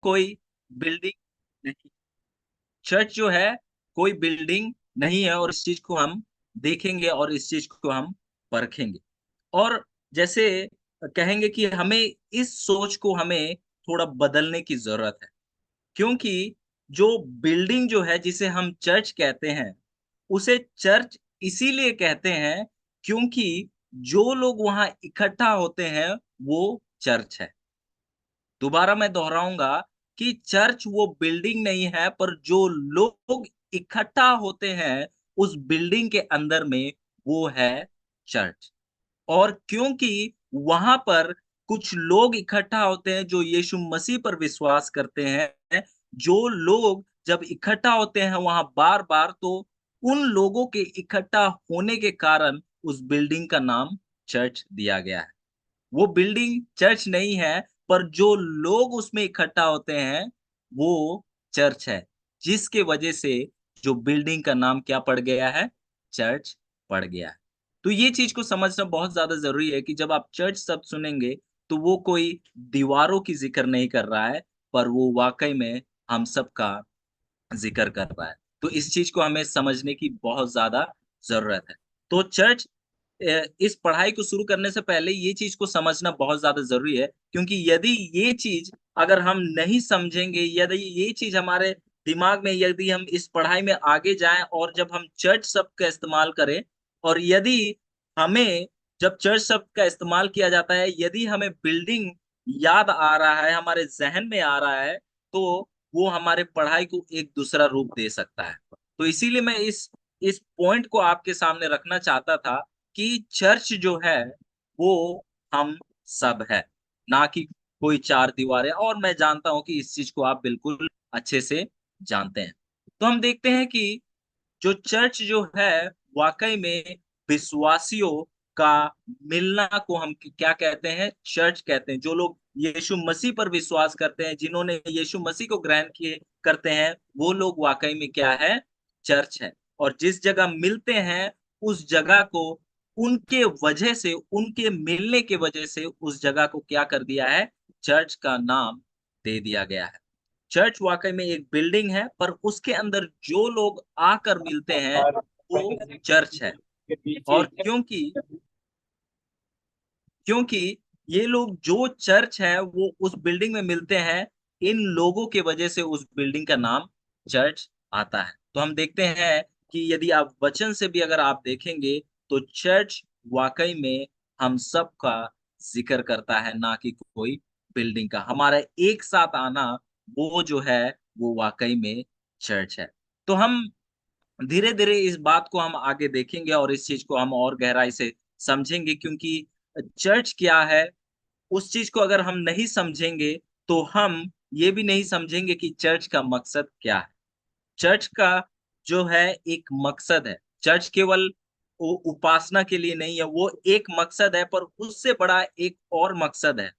कोई बिल्डिंग नहीं, चर्च जो है कोई बिल्डिंग नहीं है, और इस चीज को हम देखेंगे और इस चीज को हम परखेंगे। और जैसे कहेंगे कि हमें इस सोच को हमें थोड़ा बदलने की जरूरत है, क्योंकि जो बिल्डिंग जो है जिसे हम चर्च कहते हैं, उसे चर्च इसीलिए कहते हैं क्योंकि जो लोग वहां इकट्ठा होते हैं वो चर्च है। दोबारा मैं दोहराऊंगा कि चर्च वो बिल्डिंग नहीं है, पर जो लोग इकट्ठा होते हैं उस बिल्डिंग के अंदर में, वो है चर्च। और क्योंकि वहां पर कुछ लोग इकट्ठा होते हैं जो यीशु मसीह पर विश्वास करते हैं, जो लोग जब इकट्ठा होते हैं वहां बार बार, तो उन लोगों के इकट्ठा होने के कारण उस बिल्डिंग का नाम चर्च दिया गया है। वो बिल्डिंग चर्च नहीं है, पर जो लोग उसमें इकट्ठा होते हैं वो चर्च है, जिसके वजह से जो बिल्डिंग का नाम क्या पड़ गया है, चर्च पड़ गया है। तो ये चीज को समझना बहुत ज्यादा जरूरी है कि जब आप चर्च शब्द सुनेंगे तो वो कोई दीवारों की जिक्र नहीं कर रहा है, पर वो वाकई में हम सबका जिक्र कर रहा है। तो इस चीज को हमें समझने की बहुत ज्यादा जरूरत है। तो चर्च इस पढ़ाई को शुरू करने से पहले ये चीज को समझना बहुत ज्यादा जरूरी है, क्योंकि यदि ये चीज अगर हम नहीं समझेंगे, यदि ये चीज हमारे दिमाग में, यदि हम इस पढ़ाई में आगे जाएं और जब हम चर्च शब्द का इस्तेमाल करें, और यदि हमें जब चर्च शब्द का इस्तेमाल किया जाता है, यदि हमें बिल्डिंग याद आ रहा है, हमारे जहन में आ रहा है, तो वो हमारे पढ़ाई को एक दूसरा रूप दे सकता है। तो इसीलिए मैं इस पॉइंट को आपके सामने रखना चाहता था कि चर्च जो है वो हम सब है, ना कि कोई चार दीवारें। और मैं जानता हूं कि इस चीज को आप बिल्कुल अच्छे से जानते हैं। तो हम देखते हैं कि जो चर्च जो है वाकई में विश्वासियों का मिलना को हम क्या कहते हैं, चर्च कहते हैं। जो लोग यीशु मसीह पर विश्वास करते हैं, जिन्होंने यीशु मसीह को ग्रहण किए करते हैं, वो लोग वाकई में क्या है, चर्च है। और जिस जगह मिलते हैं उस जगह को, उनके वजह से, उनके मिलने के वजह से उस जगह को क्या कर दिया है, चर्च का नाम दे दिया गया है। चर्च वाकई में एक बिल्डिंग है, पर उसके अंदर जो लोग आकर मिलते हैं वो चर्च है। और क्योंकि क्योंकि ये लोग जो चर्च है वो उस बिल्डिंग में मिलते हैं, इन लोगों के वजह से उस बिल्डिंग का नाम चर्च आता है। तो हम देखते हैं कि यदि आप वचन से भी अगर आप देखेंगे, तो चर्च वाकई में हम सब का जिक्र करता है, ना कि कोई बिल्डिंग का। हमारा एक साथ आना वो जो है वो वाकई में चर्च है। तो हम धीरे धीरे इस बात को हम आगे देखेंगे और इस चीज को हम और गहराई से समझेंगे, क्योंकि चर्च क्या है उस चीज को अगर हम नहीं समझेंगे तो हम ये भी नहीं समझेंगे कि चर्च का मकसद क्या है। चर्च का जो है एक मकसद है। चर्च केवल उपासना के लिए नहीं है, वो एक मकसद है, पर उससे बड़ा एक और मकसद है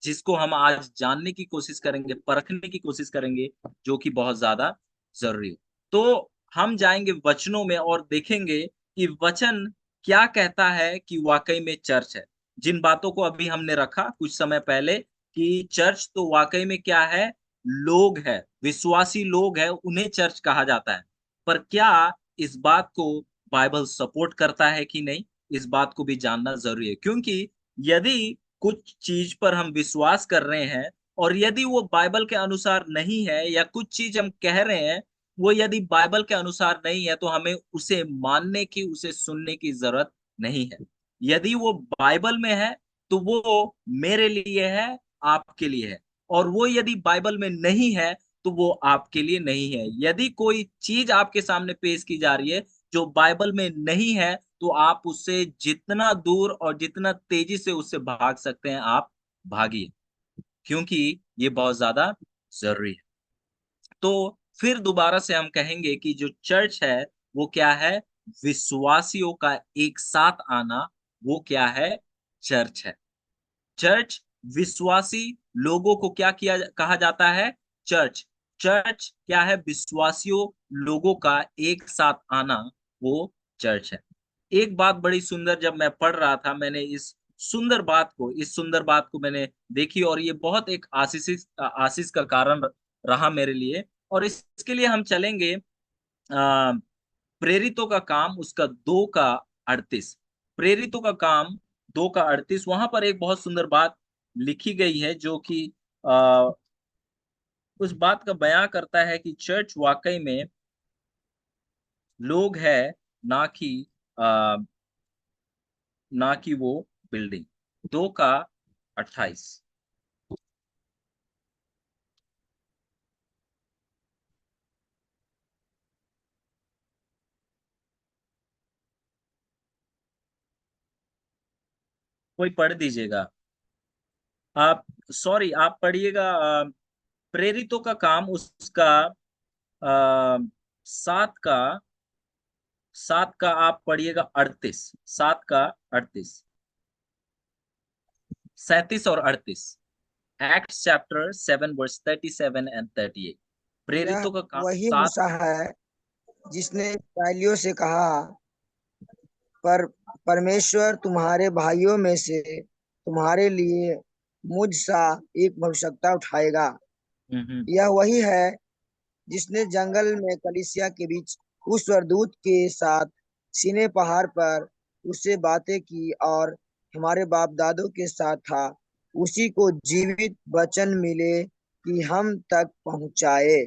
जिसको हम आज जानने की कोशिश करेंगे, परखने की कोशिश करेंगे, जो कि बहुत ज्यादा जरूरी है। तो हम जाएंगे वचनों में और देखेंगे कि वचन क्या कहता है कि वाकई में चर्च है। जिन बातों को अभी हमने रखा कुछ समय पहले कि चर्च तो वाकई में क्या है, लोग है, विश्वासी लोग है, उन्हें चर्च कहा जाता है। पर क्या इस बात को बाइबल सपोर्ट करता है कि नहीं, इस बात को भी जानना जरूरी है। क्योंकि यदि कुछ चीज पर हम विश्वास कर रहे हैं और यदि वो बाइबल के अनुसार नहीं है, या कुछ चीज हम कह रहे हैं वो यदि बाइबल के अनुसार नहीं है, तो हमें उसे मानने की, उसे सुनने की जरूरत नहीं है। यदि वो बाइबल में है तो वो मेरे लिए है, आपके लिए है। और वो यदि बाइबल में नहीं है तो वो आपके लिए नहीं है। यदि कोई चीज आपके सामने पेश की जा रही है जो बाइबल में नहीं है, तो आप उससे जितना दूर और जितना तेजी से उससे भाग सकते हैं आप भागिए, क्योंकि ये बहुत ज्यादा जरूरी है। तो फिर दोबारा से हम कहेंगे कि जो चर्च है वो क्या है, विश्वासियों का एक साथ आना, वो क्या है, चर्च है। चर्च विश्वासी लोगों को क्या किया कहा जाता है, चर्च। चर्च क्या है, विश्वासियों लोगों का एक साथ आना, वो चर्च है। एक बात बड़ी सुंदर, जब मैं पढ़ रहा था मैंने इस सुंदर बात को, इस सुंदर बात को मैंने देखी, और ये बहुत एक आशीष आशीष का कारण रहा मेरे लिए। और इसके लिए हम चलेंगे प्रेरितों का काम, उसका 2 का 38। प्रेरितों का काम 2 का 38, वहां पर एक बहुत सुंदर बात लिखी गई है जो कि आ, उस बात का बयां करता है कि चर्च वाकई में लोग है, ना कि आ, ना कि वो बिल्डिंग। 2 का 28। कोई पढ़ दीजिएगा आप, सॉरी आप पढ़िएगा। प्रेरितों का काम उसका 7 का आप पढ़िएगा 38। 7 का 38, 37 और 38। Acts chapter 7 verse 37 and 38। यह प्रेरितों का काम वही सात। मूसा है जिसने इस्राएलियों से कहा, पर परमेश्वर तुम्हारे भाइयों में से तुम्हारे लिए मुझ सा एक भविष्यद्वक्ता उठाएगा। हम्म। यह वही है जिसने जंगल में कलीसिया के बीच उस स्वर्गदूत के साथ सीनै पहाड़ पर उससे बातें की और हमारे बाप दादों के साथ था। उसी को जीवित वचन मिले कि हम तक पहुंचाए।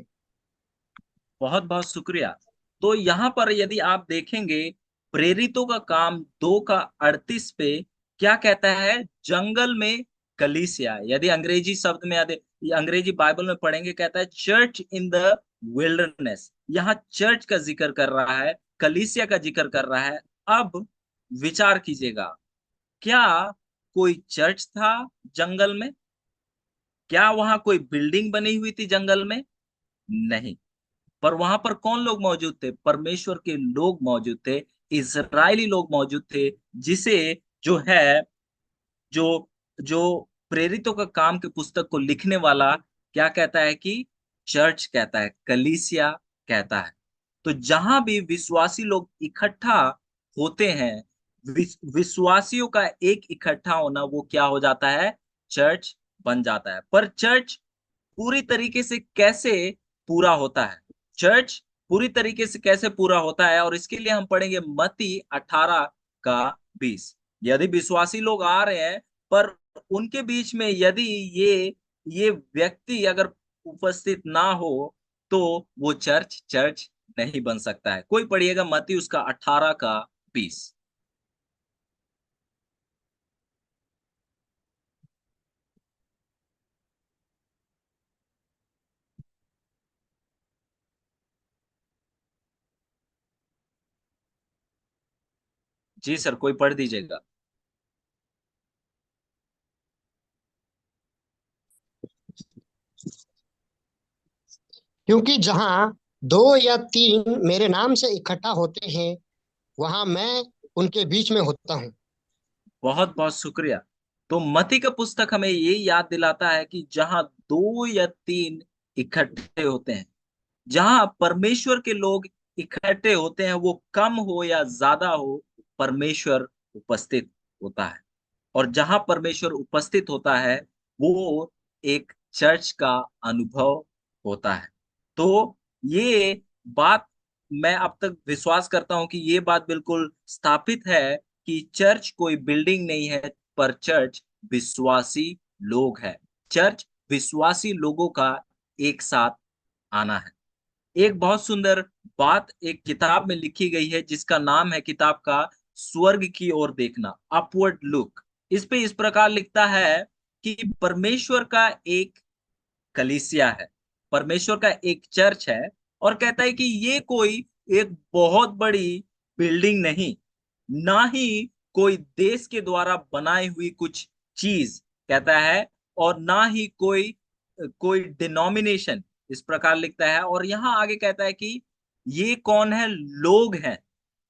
बहुत बहुत शुक्रिया। तो यहाँ पर यदि आप देखेंगे, प्रेरितों का काम 2 का 38 पे क्या कहता है? जंगल में कलीसिया, यदि अंग्रेजी शब्द में, यदि ये अंग्रेजी बाइबल में पढ़ेंगे, कहता है चर्च इन द विल्डरनेस। यहाँ चर्च का जिक्र कर रहा है, कलीसिया का जिक्र कर रहा है। अब विचार कीजिएगा, क्या कोई चर्च था जंगल में? क्या वहां कोई बिल्डिंग बनी हुई थी जंगल में? नहीं। पर वहां पर कौन लोग मौजूद थे? परमेश्वर के लोग मौजूद थे, इजरायली लोग मौजूद थे, जिसे जो है, जो जो प्रेरितों का काम के पुस्तक को लिखने वाला क्या कहता है कि चर्च कहता है, कलीसिया कहता है। तो जहां भी विश्वासी लोग इकट्ठा होते हैं, विश्वासियों का एक इकट्ठा होना, वो क्या हो जाता है? चर्च बन जाता है। पर चर्च पूरी तरीके से कैसे पूरा होता है? चर्च पूरी तरीके से कैसे पूरा होता है? और इसके लिए हम पढ़ेंगे मत्ती 18 का 20। यदि विश्वासी लोग आ रहे हैं, पर उनके बीच में यदि ये व्यक्ति अगर उपस्थित ना हो, तो वो चर्च चर्च नहीं बन सकता है। कोई पढ़िएगा मत्ती उसका 18 का 20। जी सर, कोई पढ़ दीजिएगा। क्योंकि जहाँ दो या तीन मेरे नाम से इकट्ठा होते हैं, वहां मैं उनके बीच में होता हूँ। बहुत बहुत शुक्रिया। तो मती का पुस्तक हमें ये याद दिलाता है कि जहां 2 या 3 इकट्ठे होते हैं, जहां परमेश्वर के लोग इकट्ठे होते हैं, वो कम हो या ज्यादा हो, परमेश्वर उपस्थित होता है। और जहां परमेश्वर उपस्थित होता है, वो एक चर्च का अनुभव होता है। तो ये बात मैं अब तक विश्वास करता हूं कि ये बात बिल्कुल स्थापित है कि चर्च कोई बिल्डिंग नहीं है, पर चर्च विश्वासी लोग है। चर्च विश्वासी लोगों का एक साथ आना है। एक बहुत सुंदर बात एक किताब में लिखी गई है, जिसका नाम है किताब का स्वर्ग की ओर देखना, अपवर्ड लुक। इस पे इस प्रकार लिखता है कि परमेश्वर का एक कलीसिया है, परमेश्वर का एक चर्च है, और कहता है कि ये कोई एक बहुत बड़ी बिल्डिंग नहीं, ना ही कोई देश के द्वारा बनाई हुई कुछ चीज, कहता है, और ना ही कोई कोई डिनोमिनेशन, इस प्रकार लिखता है। और यहाँ आगे कहता है कि ये कौन है? लोग हैं।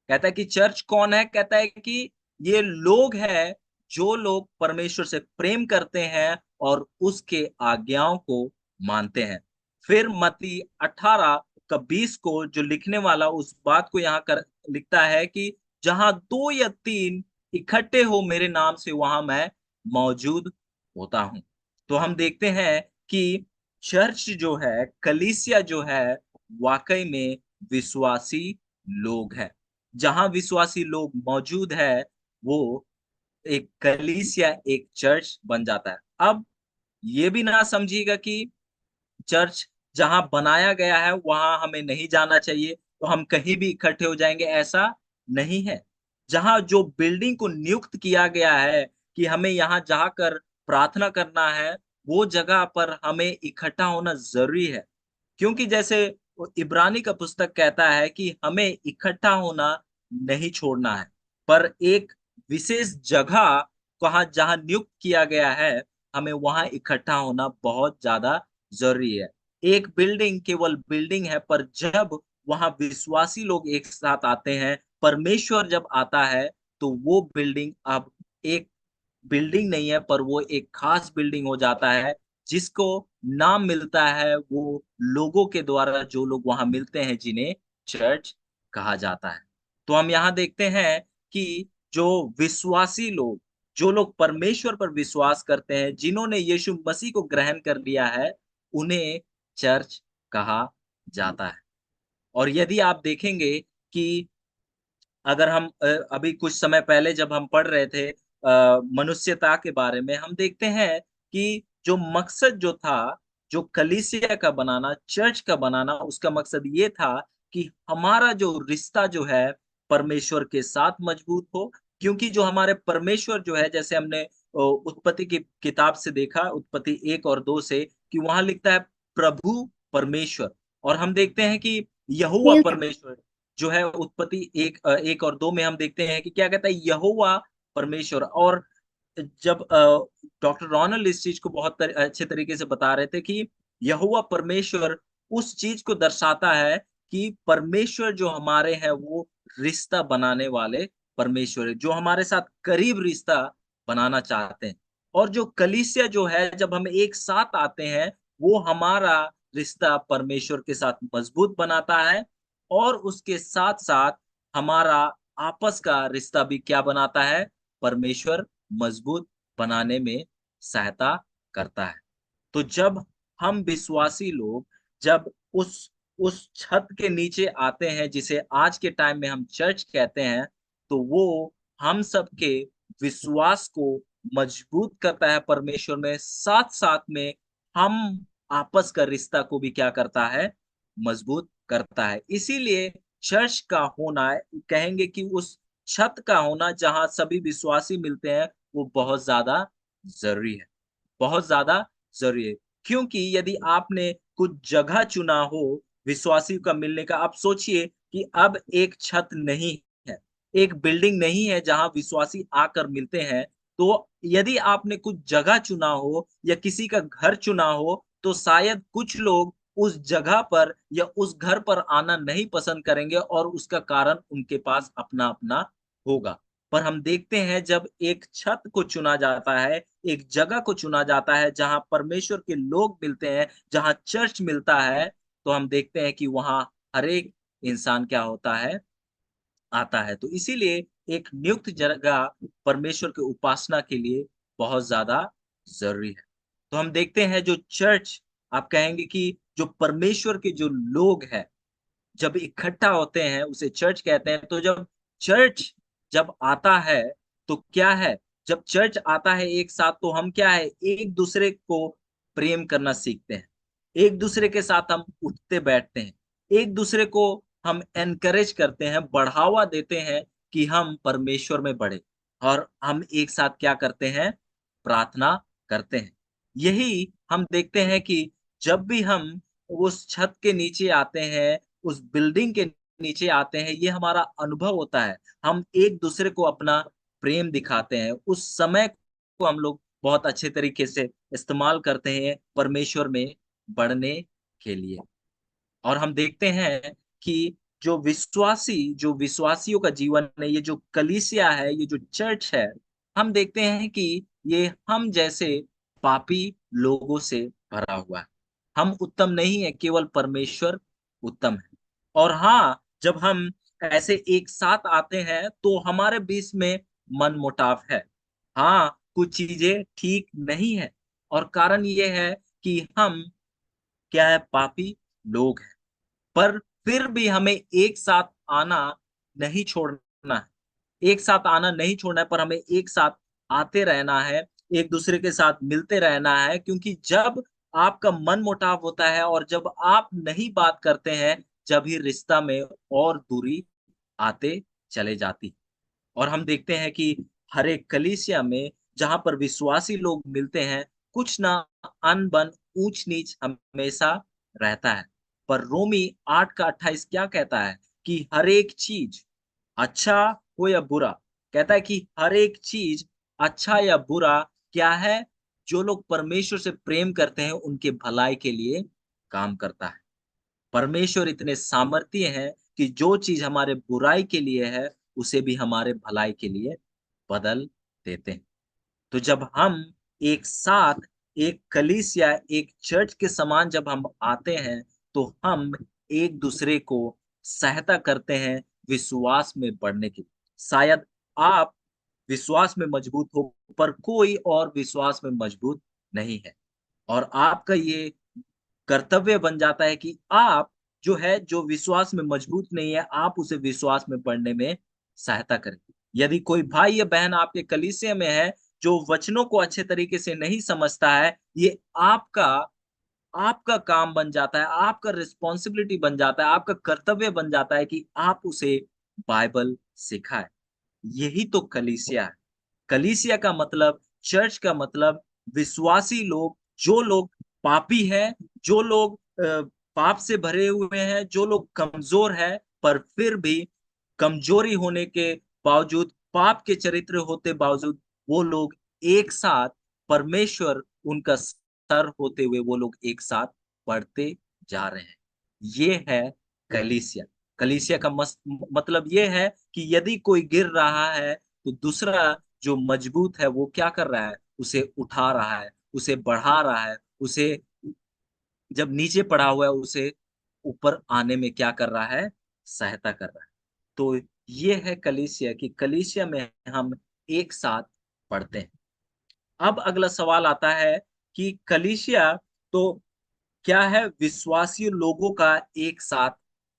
कहता है कि चर्च कौन है? कहता है कि ये लोग हैं, जो लोग परमेश्वर से प्रेम करते हैं और उसके आज्ञाओं को मानते हैं। फिर मत्ती 18 का 20 को जो लिखने वाला उस बात को यहाँ कर लिखता है कि जहां 2 या 3 इकट्ठे हो मेरे नाम से वहां मैं मौजूद होता हूं। तो हम देखते हैं कि चर्च जो है, कलीसिया जो है, वाकई में विश्वासी लोग हैं। जहां विश्वासी लोग मौजूद है, वो एक कलीसिया, एक चर्च बन जाता है। अब ये भी ना समझिएगा कि चर्च जहाँ बनाया गया है वहाँ हमें नहीं जाना चाहिए, तो हम कहीं भी इकट्ठे हो जाएँगे, ऐसा नहीं है। जहाँ जो बिल्डिंग को नियुक्त किया गया है कि हमें यहाँ जाकर प्रार्थना करना है, वो जगह पर हमें इकट्ठा होना ज़रूरी है। क्योंकि जैसे वो इब्रानी का पुस्तक कहता है कि हमें इकट्ठा होना नहीं छोड़ना है, पर एक विशेष जगह कहाँ जहाँ नियुक्त किया गया है, हमें वहाँ इकट्ठा होना बहुत ज़्यादा ज़रूरी है। एक बिल्डिंग केवल बिल्डिंग है, पर जब वहाँ विश्वासी लोग एक साथ आते हैं, परमेश्वर जब आता है, तो वो बिल्डिंग अब एक बिल्डिंग नहीं है, पर वो एक खास बिल्डिंग हो जाता है, जिसको नाम मिलता है वो लोगों के द्वारा, जो लोग वहाँ मिलते हैं, जिन्हें चर्च कहा जाता है। तो हम यहाँ देखते हैं कि जो विश्वासी लोग, जो लोग परमेश्वर पर विश्वास करते हैं, जिन्होंने यीशु मसीह को ग्रहण कर लिया है, उन्हें चर्च कहा जाता है। और यदि आप देखेंगे कि अगर हम अभी कुछ समय पहले जब हम पढ़ रहे थे मनुष्यता के बारे में, हम देखते हैं कि जो मकसद जो था, जो कलीसिया का बनाना, चर्च का बनाना, उसका मकसद ये था कि हमारा जो रिश्ता जो है परमेश्वर के साथ मजबूत हो। क्योंकि जो हमारे परमेश्वर जो है, जैसे हमने उत्पत्ति की किताब से देखा, उत्पत्ति 1 और 2 से, कि वहाँ लिखता है प्रभु परमेश्वर, और हम देखते हैं कि यहोवा परमेश्वर जो है उत्पत्ति 1 और 2 में हम देखते हैं कि क्या कहता है, यहोवा परमेश्वर। और जब डॉक्टर रॉनल्ड इस चीज को बहुत अच्छे तरीके से बता रहे थे कि यहोवा परमेश्वर उस चीज को दर्शाता है कि परमेश्वर जो हमारे हैं वो रिश्ता बनाने वाले परमेश्वर है, जो हमारे साथ करीब रिश्ता बनाना चाहते हैं। और जो कलीसिया जो है, जब हम एक साथ आते हैं, वो हमारा रिश्ता परमेश्वर के साथ मजबूत बनाता है, और उसके साथ-साथ हमारा आपस का रिश्ता भी क्या बनाता है? परमेश्वर मजबूत बनाने में सहायता करता है। तो जब हम विश्वासी लोग जब उस छत के नीचे आते हैं, जिसे आज के टाइम में हम चर्च कहते हैं, तो वो हम सबके विश्वास को मजबूत करता है परमेश्वर में, साथ-साथ में हम आपस का रिश्ता को भी क्या करता है? मजबूत करता है। इसीलिए चर्च का होना, कहेंगे कि उस छत का होना जहाँ सभी विश्वासी मिलते हैं, वो बहुत ज़्यादा ज़रूरी है। बहुत ज़्यादा ज़रूरी है। क्योंकि यदि आपने कुछ जगह चुना हो विश्वासी का मिलने का, आप सोचिए कि अब एक छत नहीं है, एक बिल्डिंग नहीं है जहाँ विश्वासी आकर मिलते हैं, तो यदि आपने कुछ जगह चुना हो या किसी का घर चुना हो, तो शायद कुछ लोग उस जगह पर या उस घर पर आना नहीं पसंद करेंगे, और उसका कारण उनके पास अपना-अपना होगा। पर हम देखते हैं जब एक छत को चुना जाता है, एक जगह को चुना जाता है जहाँ परमेश्वर के लोग मिलते हैं, जहाँ चर्च मिलता है, तो हम देखते हैं कि वहाँ हर एक इंसान क्या होता है, आता है। तो इसीलिए एक नियुक्त जगह परमेश्वर की उपासना के लिए बहुत ज़्यादा ज़रूरी है। तो हम देखते हैं जो चर्च, आप कहेंगे कि जो परमेश्वर के जो लोग हैं, जब इकट्ठा होते हैं उसे चर्च कहते हैं। तो जब चर्च जब आता है, तो क्या है, जब चर्च आता है एक साथ, तो हम क्या है, एक दूसरे को प्रेम करना सीखते हैं, एक दूसरे के साथ हम उठते बैठते हैं, एक दूसरे को हम एनकरेज करते हैं, बढ़ावा देते हैं कि हम परमेश्वर में बढ़े, और हम एक साथ क्या करते हैं, प्रार्थना करते हैं। यही हम देखते हैं कि जब भी हम उस छत के नीचे आते हैं, उस बिल्डिंग के नीचे आते हैं, ये हमारा अनुभव होता है। हम एक-दूसरे को अपना प्रेम दिखाते हैं। उस समय को हम लोग बहुत अच्छे तरीके से इस्तेमाल करते हैं परमेश्वर में बढ़ने के लिए। और हम देखते हैं कि जो विश्वासियों का जीवन है, ये जो कलीसिया है, ये जो चर्च है, हम देखते हैं कि ये हम जैसे पापी लोगों से भरा हुआ है। हम उत्तम नहीं है, केवल परमेश्वर उत्तम है। और हाँ, जब हम ऐसे एक साथ आते हैं, तो हमारे बीच में मनमुटाव है। हाँ, कुछ चीजें ठीक नहीं है, और कारण ये है कि हम क्या है, पापी लोग हैं। पर फिर भी हमें एक साथ आना नहीं छोड़ना है। एक साथ आना नहीं छोड़ना है, पर हमें एक साथ आते रहना है, एक दूसरे के साथ मिलते रहना है, क्योंकि जब आपका मन मुटाव होता है और जब आप नहीं बात करते हैं, जब ही रिश्ता में और दूरी आते चले जाती। और हम देखते हैं कि हर एक कलीसिया में जहां पर विश्वासी लोग मिलते हैं, कुछ ना अनबन, ऊंच नीच हमेशा रहता है। पर रोमी 8 का 28 क्या कहता है कि हर एक चीज, अच्छा हो या बुरा, कहता है कि हर एक चीज, अच्छा या बुरा, क्या है, जो लोग परमेश्वर से प्रेम करते हैं उनके भलाई के लिए काम करता है। परमेश्वर इतने सामर्थ्य हैं कि जो चीज हमारे बुराई के लिए है, उसे भी हमारे भलाई के लिए बदल देते हैं। तो जब हम एक साथ, एक कलीसिया, एक चर्च के समान जब हम आते हैं, तो हम एक दूसरे को सहायता करते हैं विश्वास में बढ़ने की। शायद आप विश्वास में मजबूत हो, पर कोई और विश्वास में मजबूत नहीं है, और आपका ये कर्तव्य बन जाता है कि आप जो है, जो विश्वास में मजबूत नहीं है, आप उसे विश्वास में बढ़ने में सहायता करें। यदि कोई भाई या बहन आपके कलीसिया में है जो वचनों को अच्छे तरीके से नहीं समझता है, ये आपका आपका काम बन जाता है, आपका रिस्पॉन्सिबिलिटी बन जाता है, आपका कर्तव्य बन जाता है कि आप उसे बाइबल सिखाएं। यही तो कलीसिया है। कलीसिया का मतलब, चर्च का मतलब, विश्वासी लोग, जो लोग पापी हैं, जो लोग पाप से भरे हुए हैं, जो लोग कमजोर हैं, पर फिर भी कमजोरी होने के बावजूद, पाप के चरित्र होते बावजूद, वो लोग एक साथ, परमेश्वर उनका सर होते हुए, वो लोग एक साथ बढ़ते जा रहे हैं। ये है कलीसिया। कलीसिया का मतलब ये है कि यदि कोई गिर रहा है, तो दूसरा जो मजबूत है वो क्या कर रहा है, उसे उठा रहा है, उसे बढ़ा रहा है, उसे जब नीचे पड़ा हुआ है उसे ऊपर आने में क्या कर रहा है, सहायता कर रहा है। तो ये है कलीसिया, कि कलीसिया में हम एक साथ पढ़ते हैं। अब अगला सवाल आता है कि कलीसिया तो क्या है, विश्वासी लोगों का एक साथ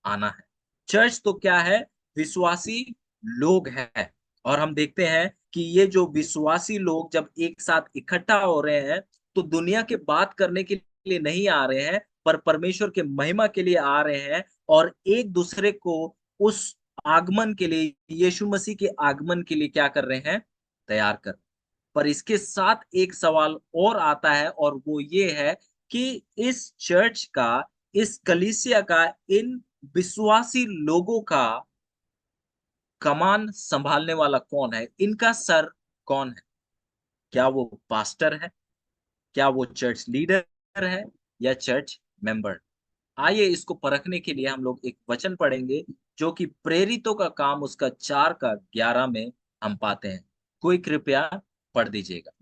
आना है। चर्च तो क्या है, विश्वासी लोग हैं। और हम देखते हैं कि ये जो विश्वासी लोग जब एक साथ इकट्ठा हो रहे हैं, तो दुनिया के बात करने के लिए नहीं आ रहे हैं, पर परमेश्वर के महिमा के लिए आ रहे हैं, और एक दूसरे को उस आगमन के लिए, यीशु मसीह के आगमन के लिए क्या कर रहे हैं, तैयार कर। पर इसके साथ एक सवाल और आता है, और वो ये है कि इस चर्च का, इस कलीसिया का, इन विश्वासी लोगों का कमान संभालने वाला कौन है, इनका सर कौन है? क्या वो पास्टर है? क्या वो चर्च लीडर है, या चर्च मेंबर? आइए इसको परखने के लिए हम लोग एक वचन पढ़ेंगे, जो कि प्रेरितों का काम उसका 4 का 11 में हम पाते हैं। कोई कृपया पढ़ दीजिएगा।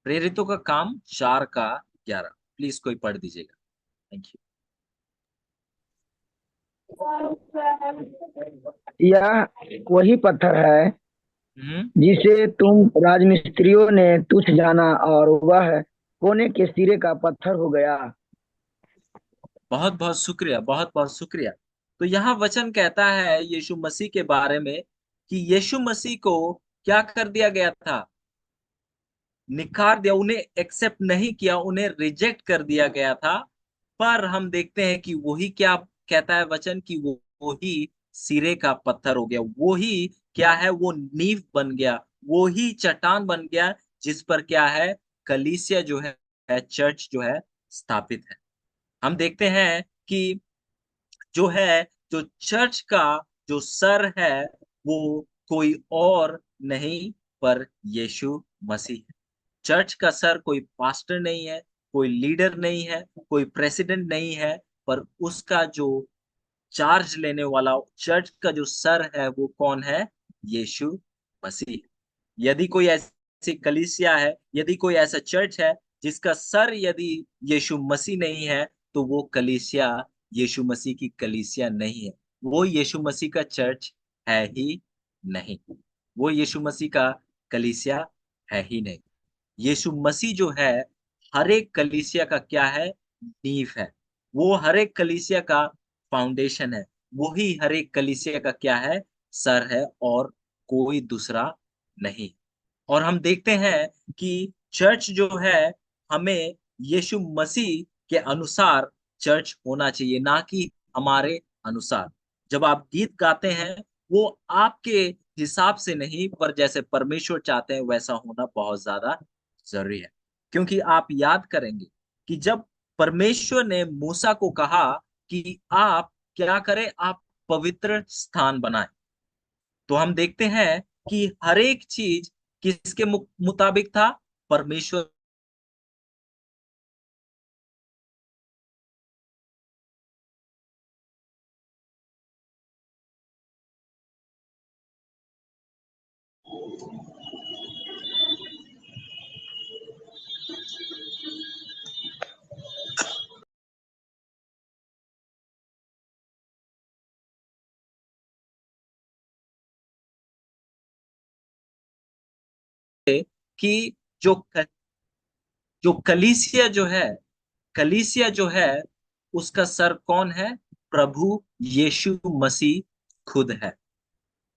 प्रेरितों का काम 4 का 11, प्लीज कोई पढ़ दीजिएगा। Thank you. यह वही पत्थर है हम्म। जिसे तुम राजमिस्त्रियों ने तुच्छ जाना और वह कोने के सिरे का पत्थर हो गया। बहुत बहुत शुक्रिया, बहुत बहुत शुक्रिया। तो यहाँ वचन कहता है यीशु मसीह के बारे में, कि यीशु मसीह को क्या कर दिया गया था, निखार दिया, उन्हें एक्सेप्ट नहीं किया, उन्हें रिजेक्ट कर दिया गया था। पर हम देखते हैं कि वही क्या कहता है वचन, कि वही सिरे का पत्थर हो गया, वही क्या है, वो नींव बन गया, वही चट्टान बन गया, जिस पर क्या है, कलीसिया जो है, चर्च जो है, स्थापित है। हम देखते हैं कि जो है, जो चर्च का जो सर है, वो कोई और नहीं, पर यीशु मसीह है। चर्च का सर कोई पास्टर नहीं है, कोई लीडर नहीं है, कोई प्रेसिडेंट नहीं है, पर उसका जो चार्ज लेने वाला, चर्च का जो सर है, वो कौन है, यीशु मसीह। यदि कोई ऐसी कलीसिया है, यदि कोई ऐसा चर्च है जिसका सर यदि यीशु मसीह नहीं है, तो वो कलीसिया यीशु मसीह की कलीसिया नहीं है। वो यीशु मसीह का चर्च है ही नहीं। वो यीशु मसीह का कलीसिया है ही नहीं। यीशु मसीह जो है, हर एक कलीसिया का क्या है? नींव है। वो हर एक कलीसिया का फाउंडेशन है। वही हर एक कलीसिया का क्या है? सर है, और कोई दूसरा नहीं। और हम देखते हैं कि चर्च जो है, हमें यीशु मसीह के अनुसार चर्च होना चाहिए, ना कि हमारे अनुसार। जब आप गीत गाते हैं, वो आपके हिसाब से नहीं, पर जैसे परमेश्वर चाहते हैं वैसा होना बहुत ज्यादा जरूरी है। क्योंकि आप याद करेंगे कि जब परमेश्वर ने मूसा को कहा कि आप क्या करें, आप पवित्र स्थान बनाएं, तो हम देखते हैं कि हर एक चीज किसके मुताबिक था? परमेश्वर। कि जो जो कलीसिया जो है, उसका सर कौन है? प्रभु यीशु मसीह खुद है।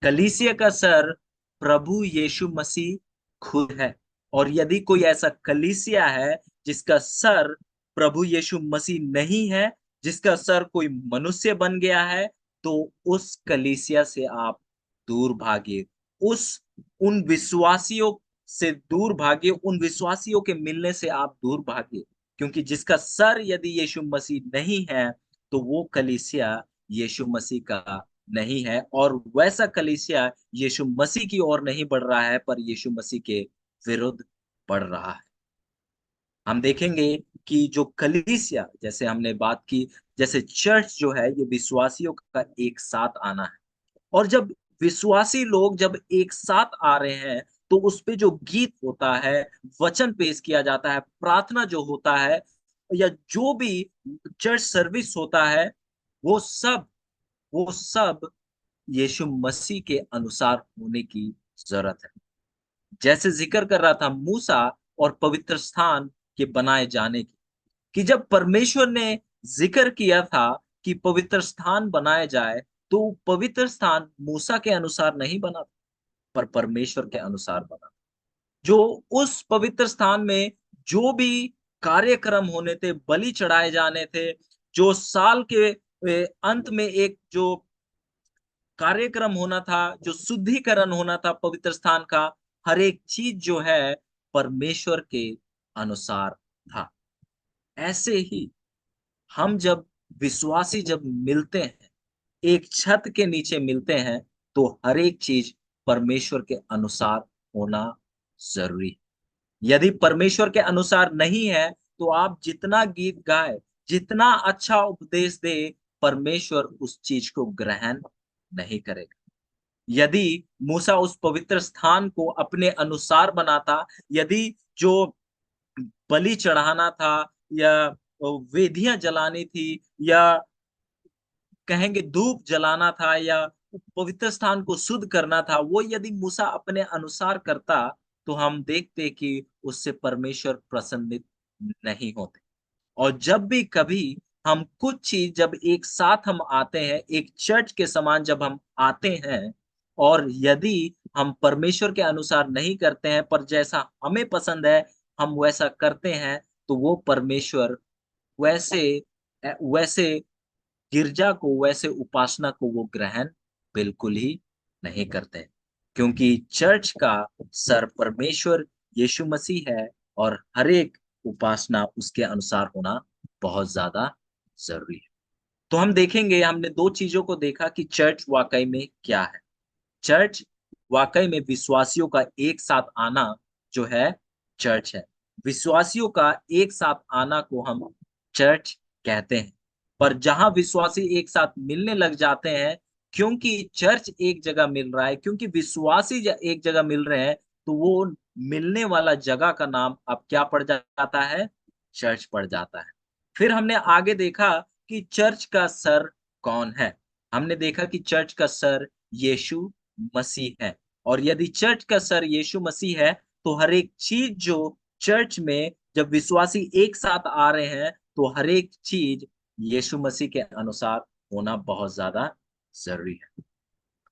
कलीसिया का सर प्रभु यीशु मसीह खुद है। और यदि कोई ऐसा कलीसिया है जिसका सर प्रभु यीशु मसीह नहीं है, जिसका सर कोई मनुष्य बन गया है, तो उस कलीसिया से आप दूर भागिए। उस उन विश्वासियों से दूर भागिए, उन विश्वासियों के मिलने से आप दूर भागिए। क्योंकि जिसका सर यदि यीशु मसीह नहीं है, तो वो कलीसिया यीशु मसीह का नहीं है। और वैसा कलीसिया यीशु मसीह की ओर नहीं बढ़ रहा है, पर यीशु मसीह के विरुद्ध बढ़ रहा है। हम देखेंगे कि जो कलीसिया, जैसे हमने बात की, जैसे चर्च जो है, ये विश्वासियों का एक साथ आना है। और जब विश्वासी लोग जब एक साथ आ रहे हैं, तो उस पे जो गीत होता है, वचन पेश किया जाता है, प्रार्थना जो होता है, या जो भी चर्च सर्विस होता है, वो सब वो सब यीशु मसीह के अनुसार होने की जरूरत है। जैसे जिक्र कर रहा था मूसा और पवित्र स्थान के बनाए जाने की, कि जब परमेश्वर ने जिक्र किया था कि पवित्र स्थान बनाया जाए, तो पवित्र स्थान मूसा के अनुसार नहीं बना था, पर परमेश्वर के अनुसार बना। जो उस पवित्र स्थान में जो भी कार्यक्रम होने थे, बलि चढ़ाए जाने थे, जो साल के अंत में एक जो कार्यक्रम होना था, जो शुद्धिकरण होना था पवित्र स्थान का, हर एक चीज जो है परमेश्वर के अनुसार था। ऐसे ही हम जब विश्वासी जब मिलते हैं, एक छत के नीचे मिलते हैं, तो हर एक चीज परमेश्वर के अनुसार होना जरूरी है। यदि परमेश्वर के अनुसार नहीं है, तो आप जितना गीत गाए, जितना अच्छा उपदेश दे, परमेश्वर उस चीज को ग्रहण नहीं करेगा। यदि मूसा उस पवित्र स्थान को अपने अनुसार बनाता, यदि जो बलि चढ़ाना था, या वेदियां जलानी थी, या कहेंगे धूप जलाना था, या पवित्र स्थान को शुद्ध करना था, वो यदि मूसा अपने अनुसार करता, तो हम देखते कि उससे परमेश्वर प्रसन्नित नहीं होते। और जब भी कभी हम कुछ चीज जब एक साथ हम आते हैं, एक चर्च के समान जब हम आते हैं, और यदि हम परमेश्वर के अनुसार नहीं करते हैं, पर जैसा हमें पसंद है हम वैसा करते हैं, तो वो परमेश्वर वैसे वैसे गिरजा को, वैसे उपासना को वो ग्रहण बिल्कुल ही नहीं करते। क्योंकि चर्च का सर परमेश्वर यीशु मसीह है, और हर एक उपासना उसके अनुसार होना बहुत ज्यादा जरूरी है। तो हम देखेंगे, हमने दो चीजों को देखा कि चर्च वाकई में क्या है। चर्च वाकई में विश्वासियों का एक साथ आना जो है, चर्च है। विश्वासियों का एक साथ आना को हम चर्च कहते हैं। पर जहां विश्वासी एक साथ मिलने लग जाते हैं, क्योंकि चर्च एक जगह मिल रहा है, क्योंकि विश्वासी एक जगह मिल रहे हैं, तो वो मिलने वाला जगह का नाम अब क्या पड़ जाता है? चर्च पड़ जाता है। फिर हमने आगे देखा कि चर्च का सर कौन है। हमने देखा कि चर्च का सर यीशु मसीह है। और यदि चर्च का सर यीशु मसीह है, तो हर एक चीज जो चर्च में जब विश्वासी एक साथ आ रहे हैं, तो हर एक चीज यीशु मसीह के अनुसार होना बहुत ज्यादा जरूरी है।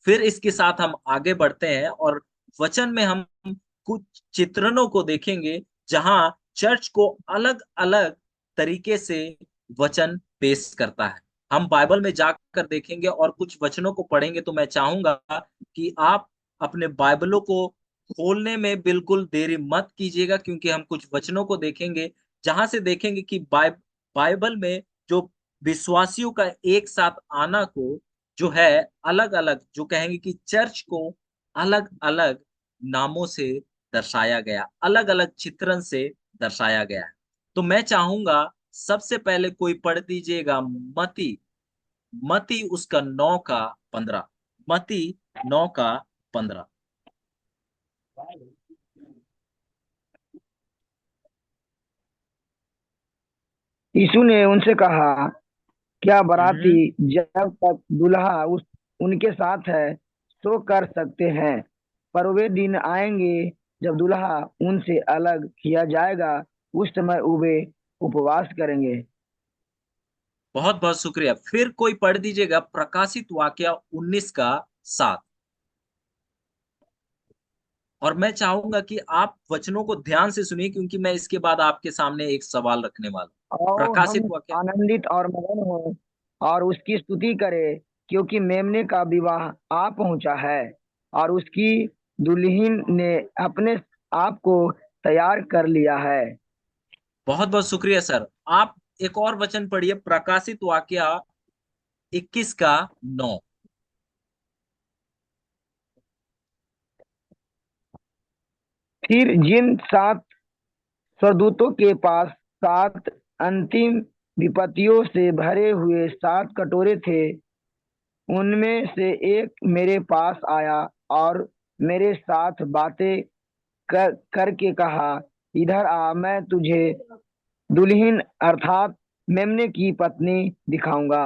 फिर इसके साथ हम आगे बढ़ते हैं और वचन में हम कुछ चित्रणों को देखेंगे, जहां चर्च को अलग अलग तरीके से वचन पेश करता है। हम बाइबल में जाकर देखेंगे और कुछ वचनों को पढ़ेंगे। तो मैं चाहूंगा कि आप अपने बाइबलों को खोलने में बिल्कुल देरी मत कीजिएगा, क्योंकि हम कुछ वचनों को देखेंगे, जहां से देखेंगे कि बाइबल में जो विश्वासियों का एक साथ आना को जो है अलग अलग, जो कहेंगे कि चर्च को अलग अलग नामों से दर्शाया गया, अलग अलग चित्रण से दर्शाया गया है। तो मैं चाहूंगा सबसे पहले कोई पढ़ दीजिएगा मती, मती उसका 9 का 15, मती 9 का 15। यीशु ने उनसे कहा, क्या बाराती हम्म। जब तक दूल्हा उस उनके साथ है सो कर सकते हैं? पर वे दिन आएंगे जब दूल्हा उनसे अलग किया जाएगा, उस समय वे उपवास करेंगे। बहुत बहुत शुक्रिया। फिर कोई पढ़ दीजिएगा प्रकाशित वाक्या 19 का 7। और मैं चाहूंगा कि आप वचनों को ध्यान से सुनिए, क्योंकि मैं इसके बाद आपके सामने एक सवाल रखने वाला हूं। और प्रकाशित हम वाक्य। आनंदित और मगन हों और उसकी स्तुति करें, क्योंकि मेमने का विवाह आ पहुंचा है और उसकी दुल्हन ने अपने आप को तैयार कर लिया है। बहुत बहुत शुक्रिया सर। आप एक और वचन पढ़िए, प्रकाशित वाक्य 21 का 9। फिर जिन 7 स्वर्गदूतों के पास 7 अंतिम विपत्तियों से भरे हुए 7 कटोरे थे, उनमें से एक मेरे पास आया और मेरे साथ बातें करके कहा, इधर आ, मैं तुझे दुल्हन अर्थात मेमने की पत्नी दिखाऊंगा।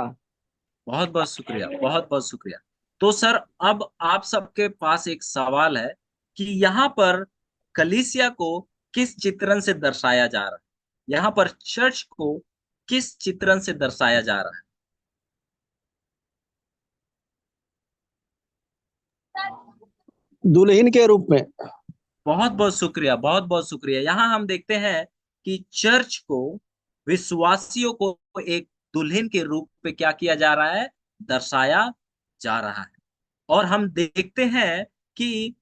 बहुत बहुत शुक्रिया, बहुत बहुत शुक्रिया। तो सर, अब आप सबके पास एक सवाल है कि यहाँ पर कलीसिया को किस चित्रण से दर्शाया जा रहा है? यहाँ पर चर्च को किस चित्रण से दर्शाया जा रहा है? दुल्हन के रूप में। बहुत बहुत शुक्रिया, बहुत बहुत शुक्रिया। यहाँ हम देखते हैं कि चर्च को, विश्वासियों को एक दुल्हन के रूप में क्या किया जा रहा है? दर्शाया जा रहा है। और हम देखते हैं कि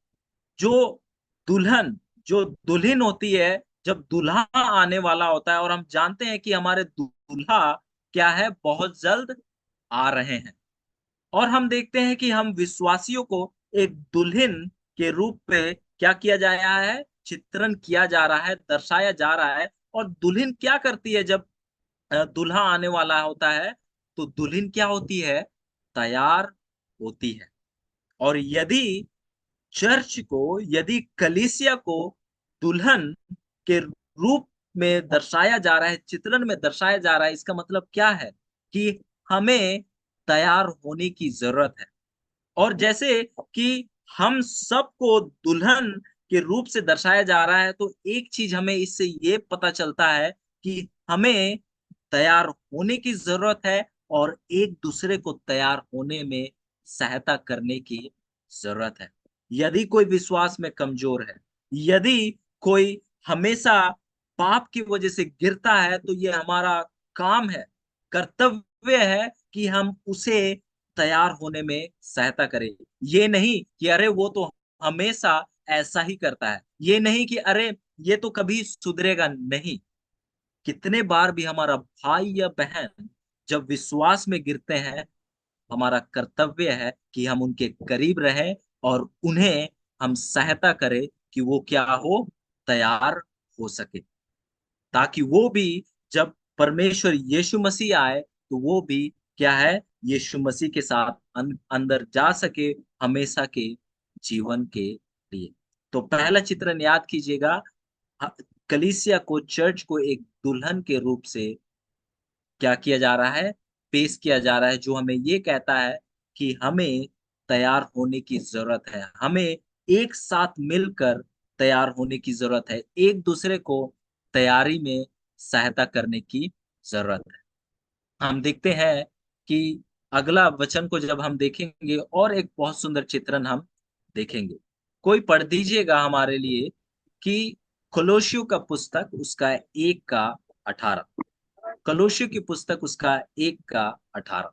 जो दुल्हन, जो दुल्हन होती है, जब दूल्हा आने वाला होता है, और हम जानते हैं कि हमारे दूल्हा क्या है, बहुत जल्द आ रहे हैं। और हम देखते हैं कि हम विश्वासियों को एक दुल्हन के रूप में क्या किया जा रहा है? चित्रण किया जा रहा है, दर्शाया जा रहा है। और दुल्हन क्या करती है जब दूल्हा आने वाला होता है? तो दुल्हन क्या होती है? तैयार होती है। और यदि चर्च को, यदि कलीसिया को दुल्हन के रूप में दर्शाया जा रहा है, चित्रण में दर्शाया जा रहा है, इसका मतलब क्या है? कि हमें तैयार होने की जरूरत है। और जैसे कि हम सबको दुल्हन के रूप से दर्शाया जा रहा है, तो एक चीज हमें इससे ये पता चलता है कि हमें तैयार होने की जरूरत है, और एक दूसरे को तैयार होने में सहायता करने की जरूरत है। यदि कोई विश्वास में कमजोर है, यदि कोई हमेशा पाप की वजह से गिरता है, तो ये हमारा काम है, कर्तव्य है कि हम उसे तैयार होने में सहायता करें। ये नहीं कि अरे वो तो हमेशा ऐसा ही करता है, ये नहीं कि अरे ये तो कभी सुधरेगा नहीं। कितने बार भी हमारा भाई या बहन जब विश्वास में गिरते हैं, हमारा कर्तव्य है कि हम उनके करीब रहें और उन्हें हम सहायता करें कि वो क्या हो, तैयार हो सके, ताकि वो भी जब परमेश्वर यीशु मसीह आए, तो वो भी क्या है, यीशु मसीह के साथ अंदर जा सके हमेशा के जीवन के लिए। तो पहला चित्रण याद कीजिएगा, कलीसिया को, चर्च को एक दुल्हन के रूप से क्या किया जा रहा है, पेश किया जा रहा है, जो हमें ये कहता है कि हमें तैयार होने की जरूरत है, हमें एक साथ मिलकर तैयार होने की जरूरत है, एक दूसरे को तैयारी में सहायता करने की जरूरत है। हम देखते हैं कि अगला वचन को जब हम देखेंगे और एक बहुत सुंदर चित्रण हम देखेंगे। कोई पढ़ दीजिएगा हमारे लिए कि कोलोसियों का पुस्तक उसका 1 का 18, कलोशियों की पुस्तक उसका 1 का 18।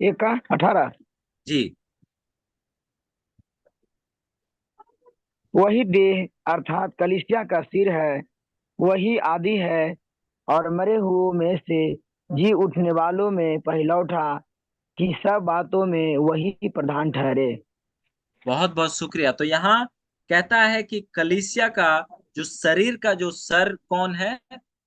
1 का 18। जी। वही देह अर्थात कलीसिया का सिर है, वही आदि है और मरे हुओं में से जी उठने वालों में पहिलौठा, कि सब बातों में वही प्रधान ठहरे। बहुत बहुत शुक्रिया। तो यहाँ कहता है कि कलीसिया का जो शरीर का जो सर कौन है,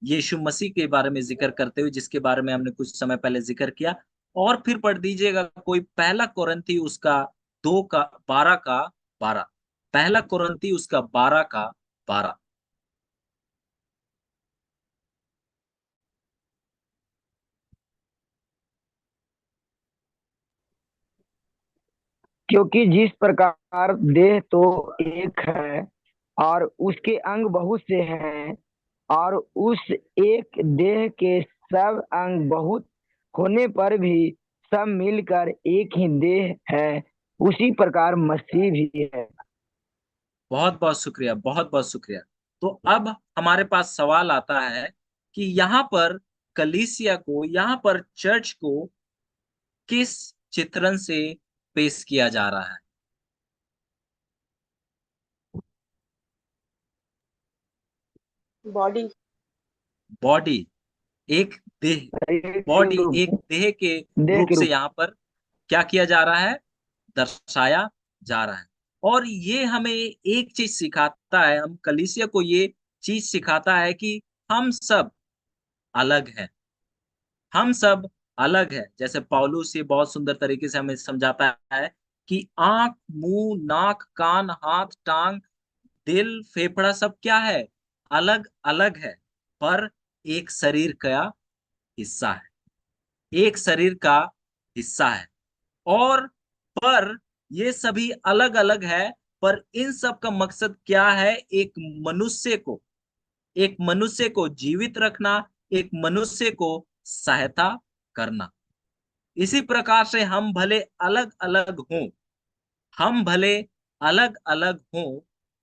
यीशु मसीह के बारे में जिक्र करते हुए, जिसके बारे में हमने कुछ समय पहले जिक्र किया। और फिर पढ़ दीजिएगा कोई पहला कोरिन्थी उसका 2 का 12 पहला कोरिन्थी उसका 12 का 12। क्योंकि जिस प्रकार देह तो एक है और उसके अंग बहुत से हैं, और उस एक देह के सब अंग बहुत होने पर भी सब मिलकर एक ही देह है, उसी प्रकार मसीह भी है। बहुत बहुत शुक्रिया, बहुत बहुत शुक्रिया। तो अब हमारे पास सवाल आता है कि यहाँ पर कलीसिया को, यहाँ पर चर्च को किस चित्रण से पेश किया जा रहा है? बॉडी। बॉडी, एक देह, देह के बॉडी रूप एक देह के देह रूप के से रूप यहाँ पर क्या किया जा रहा है, दर्शाया जा रहा है। और ये हमें एक चीज सिखाता है, हम कलीसिया को ये चीज सिखाता है कि हम सब अलग हैं, हम सब अलग है। जैसे पौलुस ये बहुत सुंदर तरीके से हमें समझाता है कि आंख, मुंह, नाक, कान, हाथ, टांग, दिल, फेफड़ा सब क्या है, अलग अलग है, पर एक शरीर का हिस्सा है, एक शरीर का हिस्सा है। और पर ये सभी अलग अलग है, पर इन सब का मकसद क्या है, एक मनुष्य को, एक मनुष्य को जीवित रखना, एक मनुष्य को सहायता करना। इसी प्रकार से हम भले अलग अलग हों, हम भले अलग अलग हों,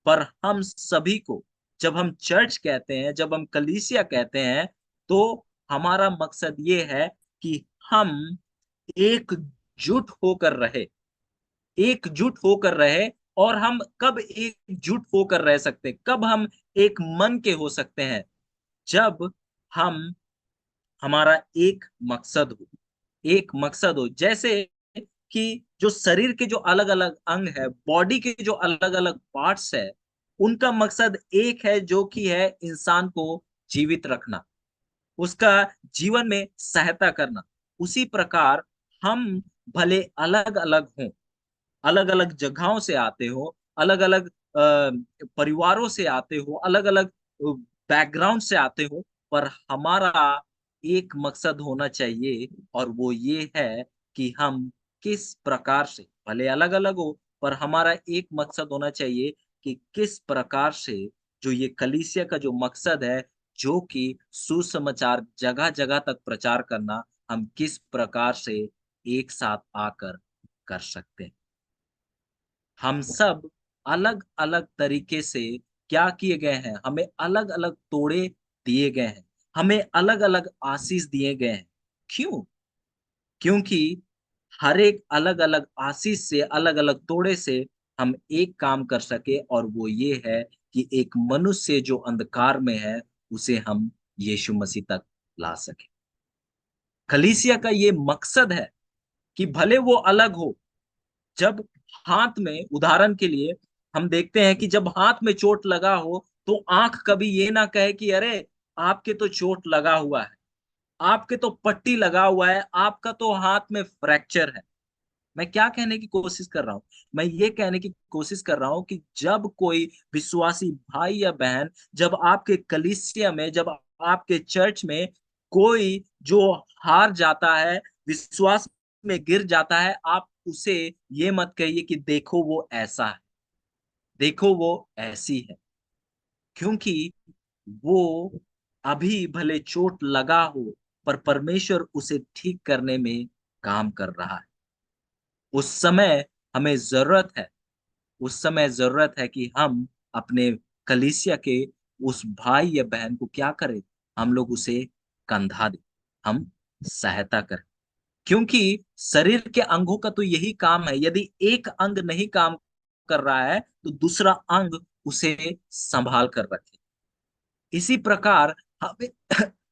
पर हम सभी को, जब हम चर्च कहते हैं, जब हम कलीसिया कहते हैं, तो हमारा मकसद ये है कि हम एकजुट होकर रहे, एकजुट होकर रहे। और हम कब एकजुट होकर रह सकते, कब हम एक मन के हो सकते हैं, जब हम, हमारा एक मकसद हो, एक मकसद हो। जैसे कि जो शरीर के जो अलग अलग अंग है, बॉडी के जो अलग अलग पार्ट्स है, उनका मकसद एक है, जो कि है इंसान को जीवित रखना, उसका जीवन में सहायता करना। उसी प्रकार हम भले अलग अलग हों, अलग अलग जगहों से आते हो, अलग अलग परिवारों से आते हो, अलग अलग बैकग्राउंड से आते हो, पर हमारा एक मकसद होना चाहिए, और वो ये है कि हम किस प्रकार से, भले अलग अलग हो, पर हमारा एक मकसद होना चाहिए कि किस प्रकार से, जो ये कलीसिया का जो मकसद है, जो कि सुसमाचार जगह जगह तक प्रचार करना, हम किस प्रकार से एक साथ आकर कर सकते हैं। हम सब अलग अलग तरीके से क्या किए गए हैं, हमें अलग अलग तोड़े दिए गए हैं, हमें अलग अलग आशीष दिए गए हैं। क्यों? क्योंकि हर एक अलग अलग आशीष से, अलग अलग तोड़े से हम एक काम कर सके, और वो ये है कि एक मनुष्य जो अंधकार में है, उसे हम यीशु मसीह तक ला सके। कलीसिया का ये मकसद है कि भले वो अलग हो, जब हाथ में, उदाहरण के लिए हम देखते हैं कि जब हाथ में चोट लगा हो, तो आंख कभी ये ना कहे कि अरे आपके तो चोट लगा हुआ है, आपके तो पट्टी लगा हुआ है, आपका तो हाथ में फ्रैक्चर है। मैं क्या कहने की कोशिश कर रहा हूं? मैं ये कहने की कोशिश कर रहा हूं कि जब कोई विश्वासी भाई या बहन, जब आपके कलीसिया में, जब आपके चर्च में कोई जो हार जाता है, विश्वास में गिर जाता है, आप उसे ये मत कहिए कि देखो वो ऐसा है, देखो वो ऐसी है, क्योंकि वो अभी भले चोट लगा हो, पर परमेश्वर उसे ठीक करने में काम कर रहा है। उस समय हमें जरूरत है, उस समय जरूरत है कि हम अपने कलीसिया के उस भाई या बहन को क्या करें? हम लोग उसे कंधा दें, हम सहायता करें, क्योंकि शरीर के अंगों का तो यही काम है। यदि एक अंग नहीं काम कर रहा है तो दूसरा अंग उसे संभाल कर रखे। इसी प्रकार हमें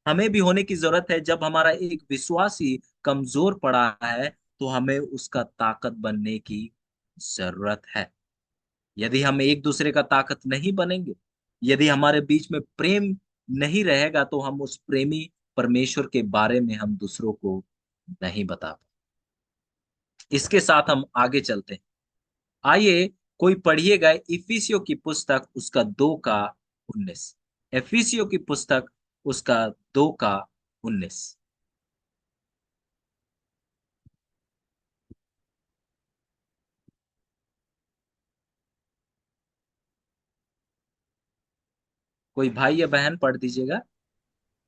हमें भी होने की जरूरत है। जब हमारा एक विश्वासी कमजोर पड़ा है तो हमें उसका ताकत बनने की जरूरत है। यदि हम एक दूसरे का ताकत नहीं बनेंगे, यदि हमारे बीच में प्रेम नहीं रहेगा, तो हम उस प्रेमी परमेश्वर के बारे में हम दूसरों को नहीं बता पाएंगे। इसके साथ हम आगे चलते हैं। आइए कोई पढ़िएगा इफिसियों की पुस्तक उसका 2 का 19। इफिसियों की पुस्तक उसका 2 का 19। कोई भाई या बहन पढ़ दीजिएगा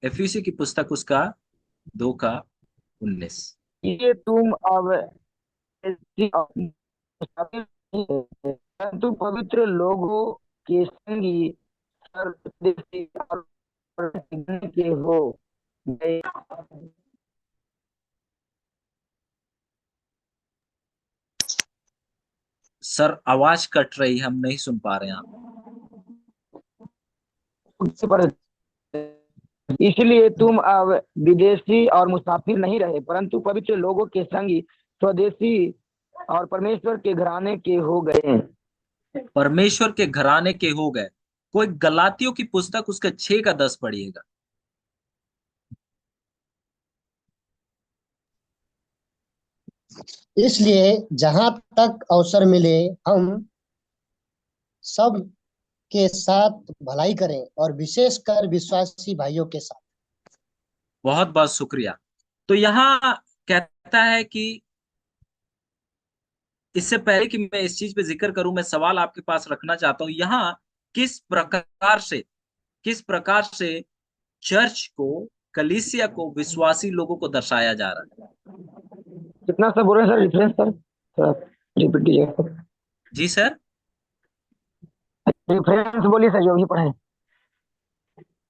इफिसियों की पुस्तक उसका 2 का 19। ये तुम अब ऐसी मुसाफिर नहीं रहे, परंतु पवित्र लोगों के संगी, सर्वदेशी और परम के हो गए। सर आवाज कट रही, हम नहीं सुन पा रहे हैं आप। इसलिए तुम अब विदेशी और मुसाफिर नहीं रहे, परंतु पवित्र लोगों के संगी, स्वदेशी और परमेश्वर के घराने के हो गए। परमेश्वर के घराने के हो गए। कोई गलातियों की पुस्तक उसका 6 का 10 पढ़िएगा। इसलिए जहां तक अवसर मिले हम सब के साथ भलाई करें, और विशेषकर विश्वासी भाइयों के साथ। बहुत बहुत शुक्रिया। तो यहाँ कहता है कि इससे पहले कि मैं इस चीज पे जिक्र करूं, मैं सवाल आपके पास रखना चाहता हूं। यहाँ किस प्रकार से चर्च को, कलीसिया को, विश्वासी लोगों को दर्शाया जा रहा है? कितना सा बोल रहे हैं सर, डिफरेंस सर, थोड़ा रिपीट कीजिएगा। जी सर। डिफरेंस बोलिए सर, जो भी पढ़े।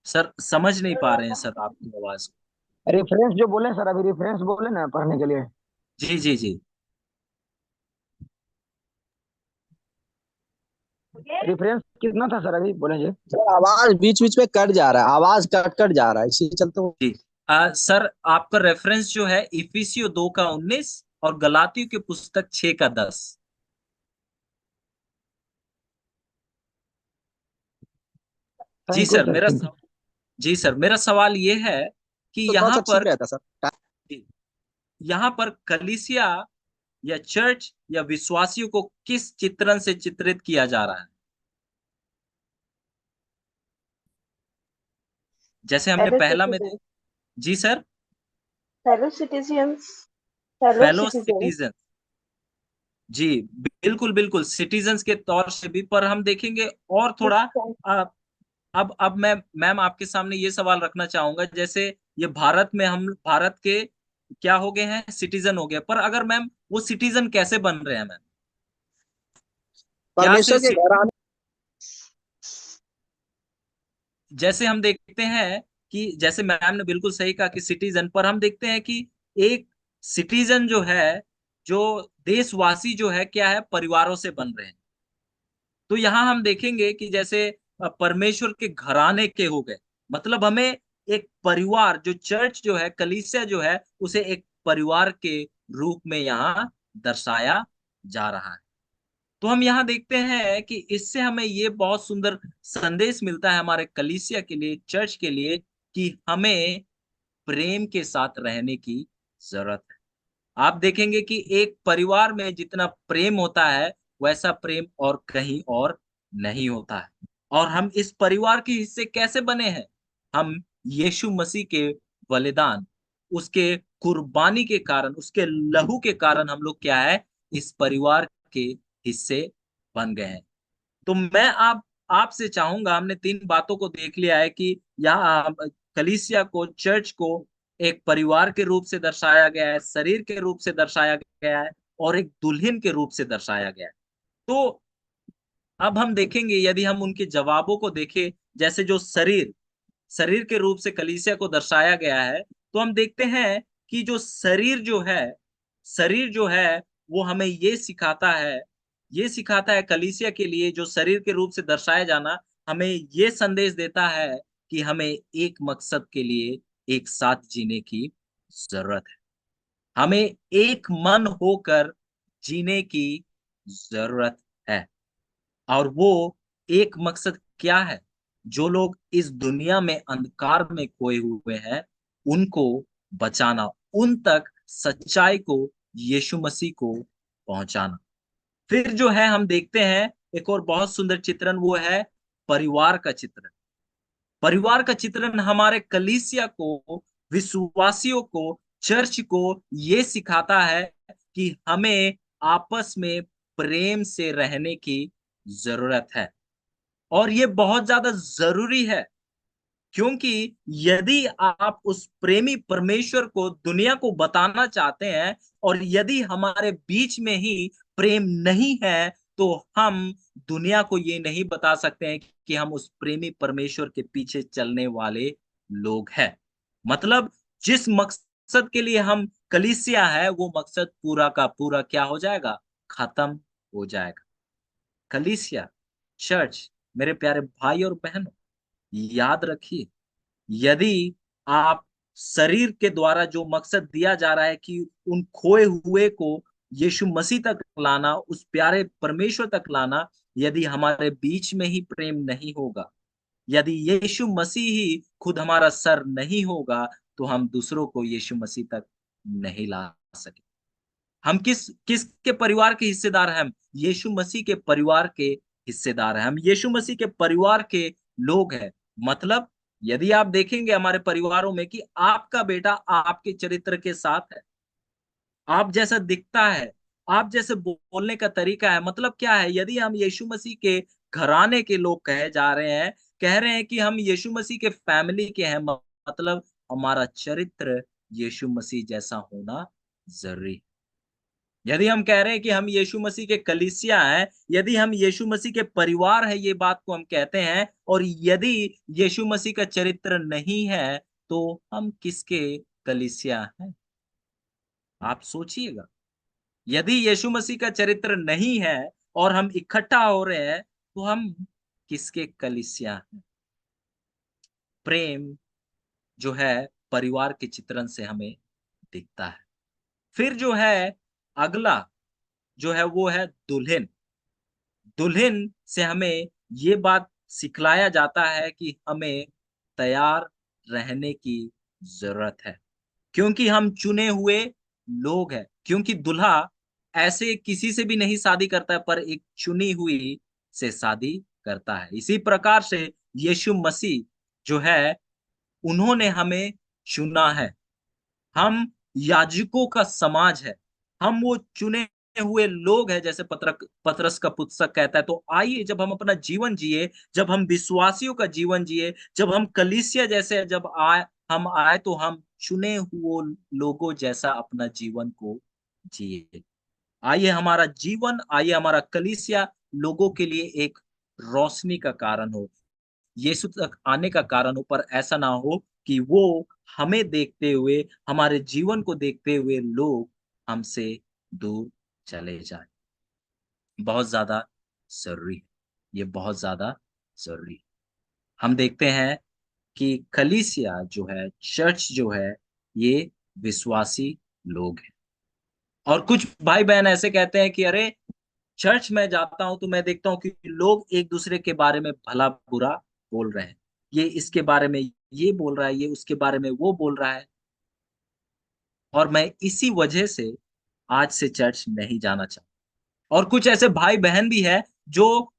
सर समझ नहीं पा रहे हैं सर आपकी आवाज को। रेफरेंस जो बोले सर, अभी रेफरेंस बोले ना पढ़ने के लिए। जी जी जी। रेफरेंस कितना था सर, अभी बोले जी। सर आवाज बीच बीच में कट जा रहा है, आवाज कट कट जा रहा है, इसी चलते जी सर आपका रेफरेंस जो है इफिसियो 2 का 19 और गलातियों की पुस्तक 6 का 10। जी thank you sir sir, thank you. जी सर, मेरा सवाल ये है कि तो कौन यहाँ सा ठीक पर, रहता सर? यहाँ पर कलीसिया या चर्च या विश्वासियों को किस चित्रण से चित्रित किया जा रहा है? जैसे हमने fellow पहला में citizens, जी सर। fellow citizens, fellow fellow citizens. Citizen. जी बिल्कुल बिल्कुल, सिटीजन्स के तौर से भी, पर हम देखेंगे और थोड़ा। अ, अब मैं मैम आपके सामने ये सवाल रखना चाहूंगा। जैसे ये भारत में, हम भारत के क्या हो गए हैं, सिटीजन हो गए, पर अगर मैम वो सिटीजन कैसे बन रहे हैं मैम? क्या से परमेश्वर के घर आने। जैसे हम देखते हैं कि, जैसे मैम ने बिल्कुल सही कहा कि सिटीजन, पर हम देखते हैं कि एक सिटीजन जो है, जो देशवासी जो है, क्या है, परिवारों से बन रहे हैं। तो यहाँ हम देखेंगे कि जैसे परमेश्वर के घराने के हो गए, मतलब हमें एक परिवार, जो चर्च जो है, कलीसिया जो है, उसे एक परिवार के रूप में यहाँ दर्शाया जा रहा है। तो हम यहाँ देखते हैं कि इससे हमें ये बहुत सुंदर संदेश मिलता है हमारे कलीसिया के लिए, चर्च के लिए, कि हमें प्रेम के साथ रहने की जरूरत है। आप देखेंगे कि एक परिवार में जितना प्रेम होता है वैसा प्रेम और कहीं और नहीं होता है। और हम इस परिवार के हिस्से कैसे बने हैं? हम यीशु मसीह के बलिदान, उसके कुर्बानी के कारण, उसके लहू के कारण हम लोग क्या है, इस परिवार के हिस्से बन गए हैं। तो मैं आपसे चाहूंगा, हमने 3 बातों को देख लिया है कि यहाँ कलीसिया को, चर्च को एक परिवार के रूप से दर्शाया गया है, शरीर के रूप से दर्शाया गया है और एक दुल्हन के रूप से दर्शाया गया है। तो अब हम देखेंगे, यदि हम उनके जवाबों को देखें, जैसे जो शरीर के रूप से कलीसिया को दर्शाया गया है, तो हम देखते हैं कि जो शरीर जो है वो हमें ये सिखाता है कलीसिया के लिए, जो शरीर के रूप से दर्शाया जाना हमें ये संदेश देता है कि हमें एक मकसद के लिए एक साथ जीने की जरूरत है। हमें एक मन होकर जीने की जरूरत है। और वो एक मकसद क्या है? जो लोग इस दुनिया में अंधकार में खोए हुए हैं, उनको बचाना, उन तक सच्चाई को, यीशु मसीह को पहुंचाना। फिर जो है हम देखते हैं एक और बहुत सुंदर चित्रण, वो है परिवार का चित्रण। परिवार का चित्रण हमारे कलीसिया को, विश्वासियों को, चर्च को ये सिखाता है कि हमें आपस में प्रेम से रहने की जरूरत है। और ये बहुत ज्यादा जरूरी है, क्योंकि यदि आप उस प्रेमी परमेश्वर को दुनिया को बताना चाहते हैं और यदि हमारे बीच में ही प्रेम नहीं है, तो हम दुनिया को ये नहीं बता सकते हैं कि हम उस प्रेमी परमेश्वर के पीछे चलने वाले लोग हैं। मतलब जिस मकसद के लिए हम कलीसिया है, वो मकसद पूरा का पूरा क्या हो जाएगा? खत्म हो जाएगा। कलीसिया, चर्च, मेरे प्यारे भाई और बहनों, याद रखिए, यदि आप शरीर के द्वारा जो मकसद दिया जा रहा है कि उन खोए हुए को यीशु मसीह तक लाना, उस प्यारे परमेश्वर तक लाना, यदि हमारे बीच में ही प्रेम नहीं होगा, यदि यीशु मसीह ही खुद हमारा सर नहीं होगा, तो हम दूसरों को यीशु मसीह तक नहीं ला सके। हम किसके परिवार के हिस्सेदार हैं? हम यीशु मसीह के परिवार के हिस्सेदार हैं। हम यीशु मसीह के परिवार के लोग हैं। मतलब यदि आप देखेंगे हमारे परिवारों में कि आपका बेटा आपके चरित्र के साथ है, आप जैसा दिखता है, आप जैसे बोलने का तरीका है, मतलब क्या है? यदि हम यीशु मसीह के घराने के लोग कहे जा रहे हैं, कह रहे हैं कि हम यीशु मसीह के फैमिली के हैं, मतलब हमारा चरित्र यीशु मसीह जैसा होना जरूरी है। यदि हम कह रहे हैं कि हम यीशु मसीह के कलीसिया हैं, यदि हम यीशु मसीह के परिवार है, ये बात को हम कहते हैं, और यदि यीशु मसीह का चरित्र नहीं है, तो हम किसके कलीसिया हैं? आप सोचिएगा। यदि यीशु मसीह का चरित्र नहीं है और हम इकट्ठा हो रहे हैं, तो हम किसके कलीसिया हैं? प्रेम जो है परिवार के चित्रण से हमें दिखता है। फिर जो है अगला जो है वो है दुल्हन। दुल्हन से हमें ये बात सिखलाया जाता है कि हमें तैयार रहने की जरूरत है, क्योंकि हम चुने हुए लोग हैं। क्योंकि दूल्हा ऐसे किसी से भी नहीं शादी करता है, पर एक चुनी हुई से शादी करता है। इसी प्रकार से यीशु मसीह जो है, उन्होंने हमें चुना है। हम याजकों का समाज है, हम वो चुने हुए लोग हैं, जैसे पतरस का पुस्तक कहता है। तो आइए, जब हम अपना जीवन जिए, जब हम विश्वासियों का जीवन जिए, जब हम कलीसिया जैसे हम आए, तो हम चुने हुए लोगों जैसा अपना जीवन को जिए। आइए हमारा जीवन, आइए हमारा कलीसिया लोगों के लिए एक रोशनी का कारण हो, यीशु तक आने का कारण हो। पर ऐसा ना हो कि वो हमें देखते हुए, हमारे जीवन को देखते हुए लोग हमसे दूर चले जाए। बहुत ज्यादा जरूरी है, ये बहुत ज्यादा जरूरी है। हम देखते हैं कि कलीसिया जो है, चर्च जो है, ये विश्वासी लोग हैं। और कुछ भाई बहन ऐसे कहते हैं कि अरे, चर्च में जाता हूं तो मैं देखता हूं कि लोग एक दूसरे के बारे में भला बुरा बोल रहे हैं। ये इसके बारे में ये बोल रहा है, ये उसके बारे में वो बोल रहा है, और मैं इसी वजह से आज से चर्च नहीं जाना चाहता। और कुछ ऐसे भाई बहन भी है जो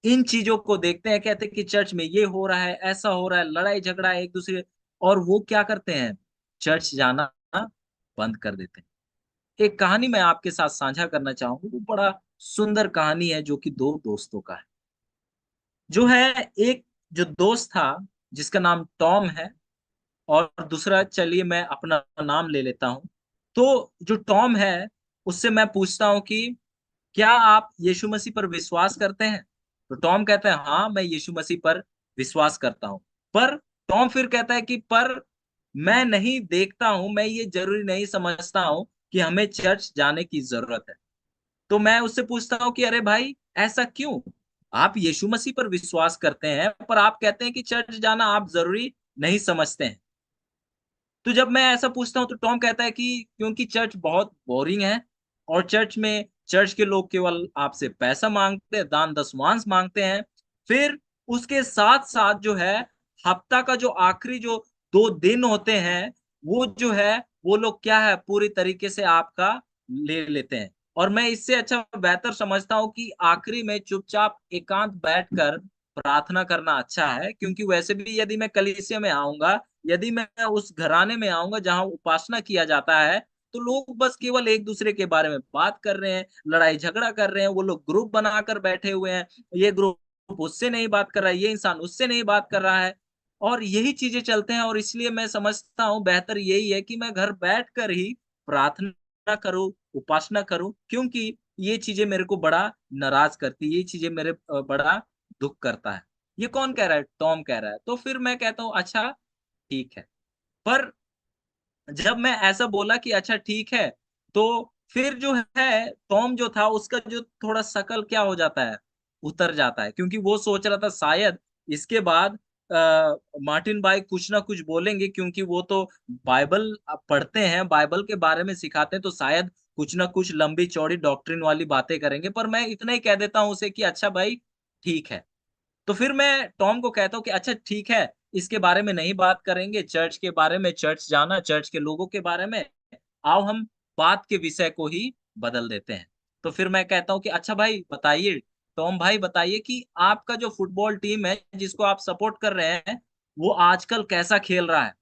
इन चीजों को देखते हैं, कहते हैं कि चर्च में ये हो रहा है, ऐसा हो रहा है, लड़ाई झगड़ा है एक दूसरे, और वो क्या करते हैं, चर्च जाना बंद कर देते हैं। एक कहानी मैं आपके साथ साझा करना चाहूंगा, वो बड़ा सुंदर कहानी है जो कि दो दोस्तों का है। जो है, एक जो दोस्त था जिसका नाम टॉम है, और दूसरा, चलिए मैं अपना नाम ले लेता हूं। तो जो टॉम है, उससे मैं पूछता हूं कि क्या आप यीशु मसीह पर विश्वास करते हैं? तो टॉम कहता है हाँ, मैं यीशु मसीह पर विश्वास करता हूं। पर टॉम फिर कहता है कि पर मैं नहीं देखता हूं, मैं ये जरूरी नहीं समझता हूं कि हमें चर्च जाने की जरूरत है। तो मैं उससे पूछता हूँ कि अरे भाई, ऐसा क्यों? आप यीशु मसीह पर विश्वास करते हैं, पर आप कहते हैं कि चर्च जाना आप जरूरी नहीं समझते हैं। तो जब मैं ऐसा पूछता हूँ तो टॉम कहता है कि क्योंकि चर्च बहुत बोरिंग है, और चर्च के लोग केवल आपसे पैसा मांगते हैं, दान दशमांश मांगते हैं। फिर उसके साथ साथ जो है, हफ्ता का जो आखिरी जो 2 दिन होते हैं, वो जो है, वो लोग क्या है, पूरी तरीके से आपका ले लेते हैं। और मैं इससे अच्छा बेहतर समझता हूँ कि आखिरी में चुपचाप एकांत बैठकर प्रार्थना करना अच्छा है, क्योंकि वैसे भी यदि मैं कलीसिया में आऊंगा, यदि मैं उस घराने में आऊंगा जहां उपासना किया जाता है, तो लोग बस केवल एक दूसरे के बारे में बात कर रहे हैं, लड़ाई झगड़ा कर रहे हैं, वो लोग ग्रुप बनाकर बैठे हुए हैं, ये ग्रुप उससे नहीं बात कर रहा है, ये इंसान उससे नहीं बात कर रहा है, और यही चीजें चलते हैं। और इसलिए मैं समझता हूँ बेहतर यही है कि मैं घर बैठकर ही प्रार्थना करूँ, उपासना करूँ, क्योंकि ये चीजें मेरे को बड़ा नाराज करती है, ये चीजें मेरे बड़ा दुख करता है। ये कौन कह रहा है? टॉम कह रहा है। तो फिर मैं कहता हूँ अच्छा ठीक है। पर जब मैं ऐसा बोला कि अच्छा ठीक है, तो फिर जो है, टॉम जो था उसका जो थोड़ा शकल क्या हो जाता है, उतर जाता है, क्योंकि वो सोच रहा था शायद इसके बाद मार्टिन भाई कुछ ना कुछ बोलेंगे, क्योंकि वो तो बाइबल पढ़ते हैं, बाइबल के बारे में सिखाते हैं, तो शायद कुछ ना कुछ लंबी चौड़ी डॉक्ट्रिन वाली बातें करेंगे। पर मैं इतना ही कह देता हूँ उसे कि अच्छा भाई ठीक है। तो फिर मैं टॉम को कहता हूँ कि अच्छा ठीक है, इसके बारे में नहीं बात करेंगे, चर्च के बारे में, चर्च जाना, चर्च के लोगों के बारे में, आओ हम बात के विषय को ही बदल देते हैं। तो फिर मैं कहता हूँ कि अच्छा भाई बताइए, टॉम भाई बताइए कि आपका जो फुटबॉल टीम है जिसको आप सपोर्ट कर रहे हैं, वो आजकल कैसा खेल रहा है?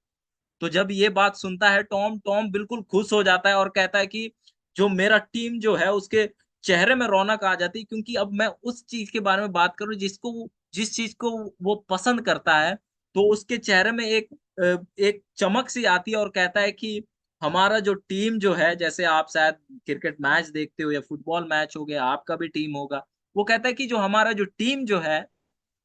तो जब ये बात सुनता है टॉम, टॉम बिल्कुल खुश हो जाता है और कहता है कि जो मेरा टीम जो है उसके चेहरे में रौनक आ जाती है, क्योंकि अब मैं उस चीज के बारे में बात करूं जिस चीज को वो पसंद करता है, तो उसके चेहरे में एक चमक सी आती है, और कहता है कि हमारा जो टीम जो है, जैसे आप शायद क्रिकेट मैच देखते हो या फुटबॉल मैच हो गया, आपका भी टीम होगा, वो कहता है कि जो हमारा जो टीम जो है,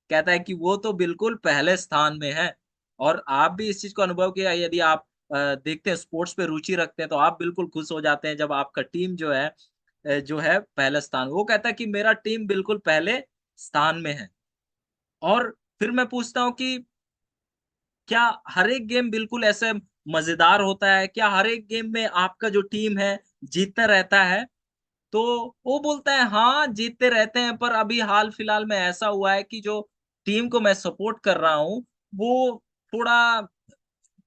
कहता है कि वो तो बिल्कुल पहले स्थान में है। और आप भी इस चीज को अनुभव किया, यदि आप देखते हैं, स्पोर्ट्स पे रुचि रखते हैं, तो आप बिल्कुल खुश हो जाते हैं जब आपका टीम जो है पहले स्थान। वो कहता है कि मेरा टीम बिल्कुल पहले स्थान में है। और फिर मैं पूछता हूँ कि क्या हर एक गेम बिल्कुल ऐसे मजेदार होता है? क्या हर एक गेम में आपका जो टीम है जीतता रहता है? तो वो बोलता है हाँ, जीतते रहते हैं, पर अभी हाल फिलहाल में ऐसा हुआ है कि जो टीम को मैं सपोर्ट कर रहा हूँ, वो थोड़ा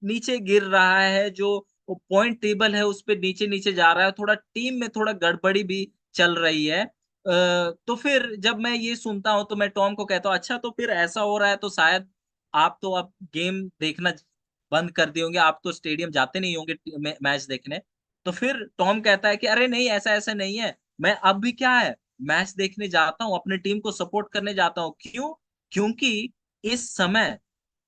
नीचे गिर रहा है, जो वो पॉइंट टेबल है उस पे नीचे नीचे जा रहा है, थोड़ा टीम में थोड़ा गड़बड़ी भी चल रही है। तो फिर जब मैं ये सुनता हूँ तो मैं टॉम को कहता हूँ अच्छा, तो फिर ऐसा हो रहा है तो शायद आप तो अब गेम देखना बंद कर दिए होंगे, आप तो स्टेडियम जाते नहीं होंगे मैच देखने। तो फिर टॉम कहता है कि अरे नहीं, ऐसा ऐसा नहीं है, मैं अब भी क्या है, मैच देखने जाता हूँ, अपने टीम को सपोर्ट करने जाता हूँ। क्यों? क्योंकि इस समय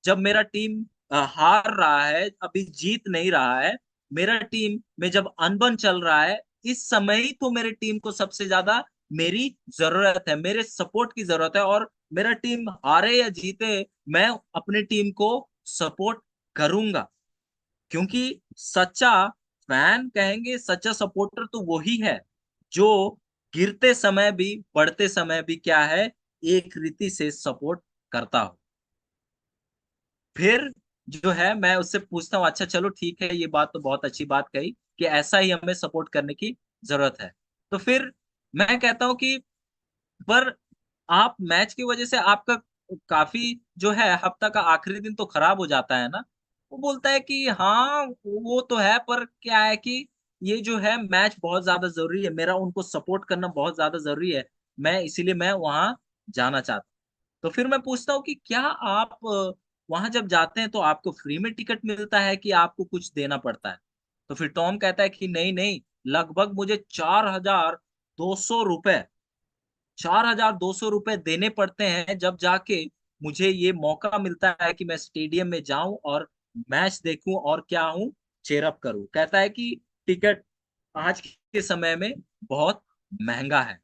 जब मेरा टीम हार रहा है, अभी जीत नहीं रहा है, मेरा टीम में जब अनबन चल रहा है, इस समय ही तो मेरे टीम को सबसे ज्यादा मेरी जरूरत है, मेरे सपोर्ट की जरूरत है। और मेरा टीम हारे या जीते, मैं अपनी टीम को सपोर्ट करूंगा, क्योंकि सच्चा फैन कहेंगे, सच्चा सपोर्टर तो वही है जो गिरते समय भी, बढ़ते समय भी क्या है, एक रीति से सपोर्ट करता हो। फिर जो है, मैं उससे पूछता हूँ अच्छा चलो ठीक है, ये बात तो बहुत अच्छी बात कही कि ऐसा ही हमें सपोर्ट करने की जरूरत है। तो फिर मैं कहता हूँ कि पर आप मैच की वजह से आपका काफी जो है हफ्ता का आखिरी दिन तो खराब हो जाता है ना। वो बोलता है कि हाँ वो तो है, पर क्या है कि ये जो है मैच बहुत ज्यादा जरूरी है, मेरा उनको सपोर्ट करना बहुत ज्यादा जरूरी है, मैं इसीलिए मैं वहां जाना चाहता हूँ। तो फिर मैं पूछता हूँ कि क्या आप वहां जब जाते हैं तो आपको फ्री में टिकट मिलता है कि आपको कुछ देना पड़ता है? तो फिर टॉम कहता है कि नहीं नहीं, लगभग मुझे 4,200 रुपए 4,200 रुपए देने पड़ते हैं, जब जाके मुझे ये मौका मिलता है कि मैं स्टेडियम में जाऊं और मैच देखूं और क्या हूं, चेयरअप करूं। कहता है कि टिकट आज के समय में बहुत महंगा है,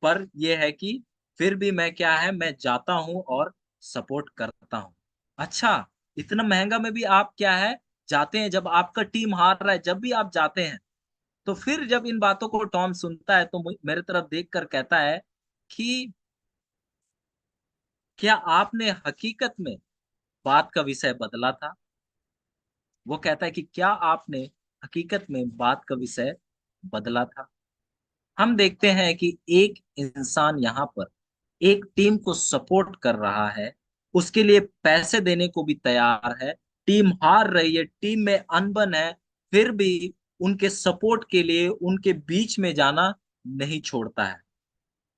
पर यह है कि फिर भी मैं क्या है, मैं जाता हूं और सपोर्ट करता हूं। अच्छा, इतना महंगा में भी आप क्या है जाते हैं, जब आपका टीम हार रहा है जब भी आप जाते हैं। तो फिर जब इन बातों को टॉम सुनता है तो मेरे तरफ देख कर कहता है कि क्या आपने हकीकत में बात का विषय बदला था? वो कहता है कि क्या आपने हकीकत में बात का विषय बदला था? हम देखते हैं कि एक इंसान यहाँ पर एक टीम को सपोर्ट कर रहा है, उसके लिए पैसे देने को भी तैयार है, टीम हार रही है, टीम में अनबन है, फिर भी उनके सपोर्ट के लिए उनके बीच में जाना नहीं छोड़ता है।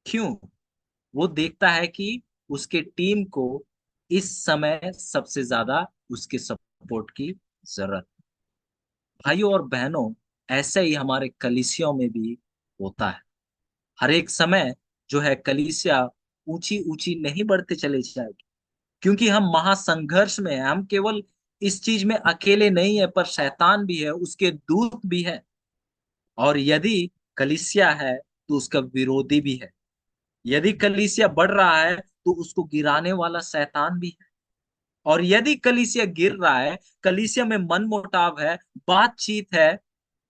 क्यों? वो देखता है कि उसके टीम को इस समय सबसे ज्यादा उसके सपोर्ट की जरूरत है। भाइयों और बहनों, ऐसे ही हमारे कलीसियाओं में भी होता है। हर एक समय जो है कलीसिया ऊंची ऊंची नहीं बढ़ते चले जाएगी, क्योंकि हम महासंघर्ष में हैं। हम केवल इस चीज में अकेले नहीं है, पर शैतान भी है, उसके दूत भी है। और यदि कलीसिया है तो उसका विरोधी भी है। यदि कलीसिया बढ़ रहा है तो उसको गिराने वाला शैतान भी है। और यदि कलीसिया गिर रहा है, कलीसिया में मनमुटाव है, बातचीत है,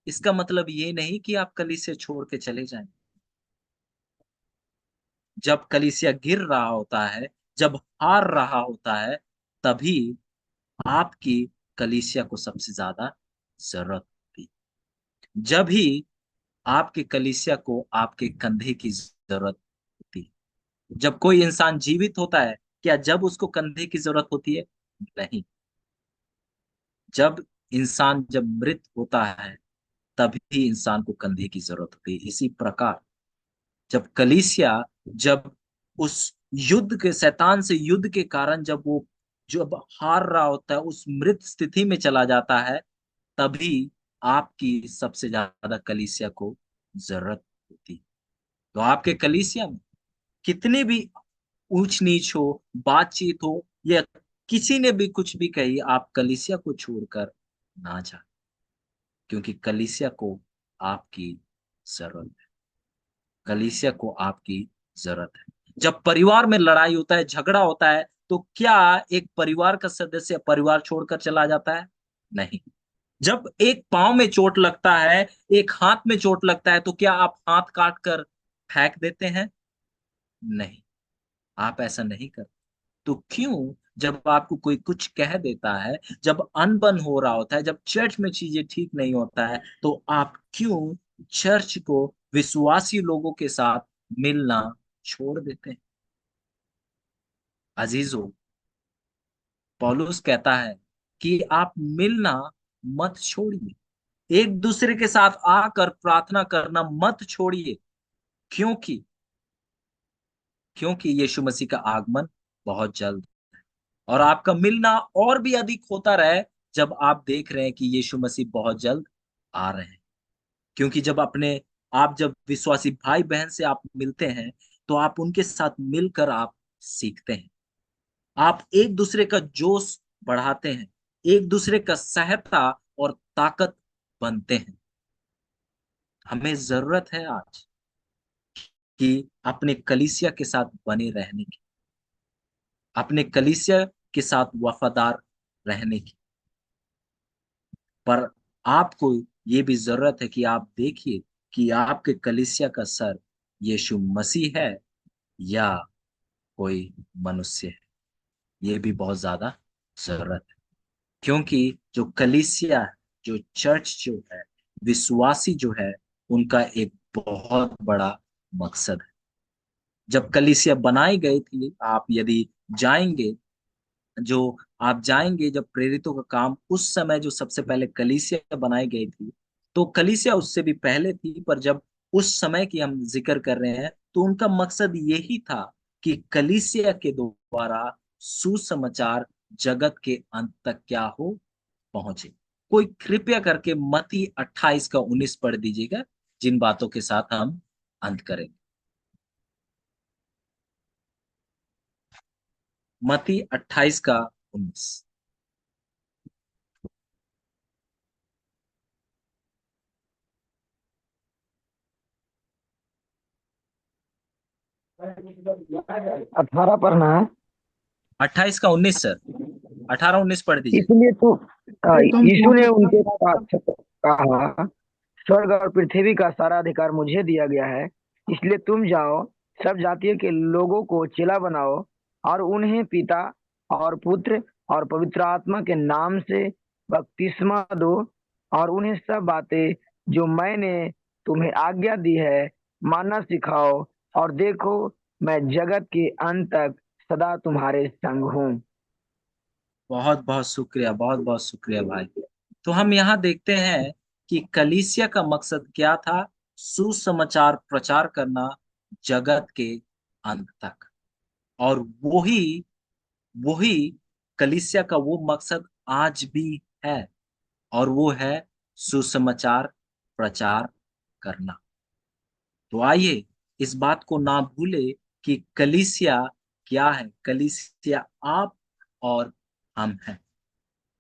इसका मतलब ये नहीं कि आप कलीसिया छोड़ के चले जाएं। जब कलीसिया गिर रहा होता है, जब हार रहा होता है, तभी आपकी कलीसिया को सबसे ज्यादा जरूरत होती है। जब ही आपके कलीसिया को आपके कंधे की जरूरत होती है। जब कोई इंसान जीवित होता है, क्या जब उसको कंधे की जरूरत होती है? नहीं। जब मृत होता है, तभी इंसान को कंधे की जरूरत होती है। इसी प्रकार जब कलीसिया, जब उस युद्ध के, शैतान से युद्ध के कारण जब वो जब हार रहा होता है, उस मृत स्थिति में चला जाता है, तभी आपकी सबसे ज्यादा कलीसिया को जरूरत होती है। तो आपके कलीसिया में कितनी भी ऊंच नीच हो, बातचीत हो, या किसी ने भी कुछ भी कही, आप कलीसिया को छोड़कर ना जाए, क्योंकि कलीसिया को आपकी जरूरत है। कलीसिया को आपकी जरूरत है। जब परिवार में लड़ाई होता है, झगड़ा होता है, तो क्या एक परिवार का सदस्य परिवार छोड़कर चला जाता है? नहीं। जब एक पांव में चोट लगता है, एक हाथ में चोट लगता है, तो क्या आप हाथ काट कर फेंक देते हैं? नहीं, आप ऐसा नहीं करते। तो क्यों, जब आपको कोई कुछ कह देता है, जब अनबन हो रहा होता है, जब चर्च में चीजें ठीक नहीं होता है, तो आप क्यों चर्च को विश्वासी लोगों के साथ मिलना छोड़ देते हैं? अजीजों, पौलुस कहता है कि आप मिलना मत छोड़िए, एक दूसरे के साथ आकर प्रार्थना करना मत छोड़िए। क्योंकि क्योंकि यीशु मसीह का आगमन बहुत जल्द, और आपका मिलना और भी अधिक होता रहे जब आप देख रहे हैं कि यीशु मसीह बहुत जल्द आ रहे हैं। क्योंकि जब विश्वासी भाई बहन से आप मिलते हैं, तो आप उनके साथ मिलकर आप सीखते हैं, आप एक दूसरे का जोश बढ़ाते हैं, एक दूसरे का सहायता और ताकत बनते हैं। हमें जरूरत है आज कि अपने कलीसिया के साथ बने रहने की, अपने कलीसिया के साथ वफादार रहने की। पर आपको ये भी जरूरत है कि आप देखिए कि आपके कलीसिया का सर यीशु मसीह है या कोई मनुष्य है। ये भी बहुत ज्यादा जरूरत है, क्योंकि जो कलीसिया है, जो चर्च जो है, विश्वासी जो है, उनका एक बहुत बड़ा मकसद है। जब कलीसिया बनाई गई थी, आप यदि जाएंगे, जो आप जाएंगे जब प्रेरितों का काम, उस समय जो सबसे पहले कलीसिया बनाई गई थी, तो कलीसिया उससे भी पहले थी, पर जब उस समय की हम जिक्र कर रहे हैं तो उनका मकसद यही था कि कलीसिया के द्वारा सुसमाचार जगत के अंत तक क्या हो, पहुंचे। कोई कृपया करके मत्ती 28 का 19 पढ़ दीजिएगा, जिन बातों के साथ हम अंत करेंगे। मत्ती 28 का 19। 18 पढ़ना है। 28 का 19 सर, 18 19 पढ़ दीजिए। इसलिए तो तुम यीशु ने जाओ, उनके साथ कहा, स्वर्ग और पृथ्वी का सारा अधिकार मुझे दिया गया है, इसलिए तुम जाओ, सब जातियों के लोगों को चेला बनाओ और उन्हें पिता और पुत्र और पवित्र आत्मा के नाम से बपतिस्मा दो, और उन्हें सब बातें जो मैंने तुम्हें आज्ञा दी है मानना सिखाओ, और देखो मैं जगत के अंत तक सदा तुम्हारे संग हूँ। बहुत बहुत शुक्रिया, बहुत बहुत शुक्रिया भाई। तो हम यहाँ देखते हैं कि कलीसिया का मकसद क्या था? सुसमाचार प्रचार करना जगत के अंत तक। और वही वही कलीसिया का वो मकसद आज भी है, और वो है सुसमाचार प्रचार करना। तो आइए इस बात को ना भूले कि कलीसिया क्या है। कलीसिया आप और हम हैं।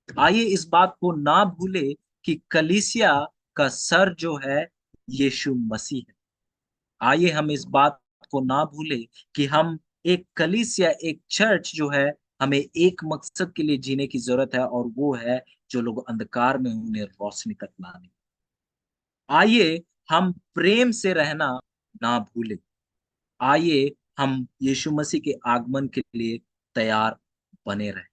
आइए इस बात को ना भूले कि कलीसिया का सर जो है यीशु मसीह है। आइए हम इस बात को ना भूले कि हम एक कलीसिया, एक चर्च जो है, हमें एक मकसद के लिए जीने की जरूरत है, और वो है जो लोग अंधकार में हैं, उन्हें रोशनी तक लाने। आइए हम प्रेम से रहना ना भूले। आइए हम यीशु मसीह के आगमन के लिए तैयार बने रहें।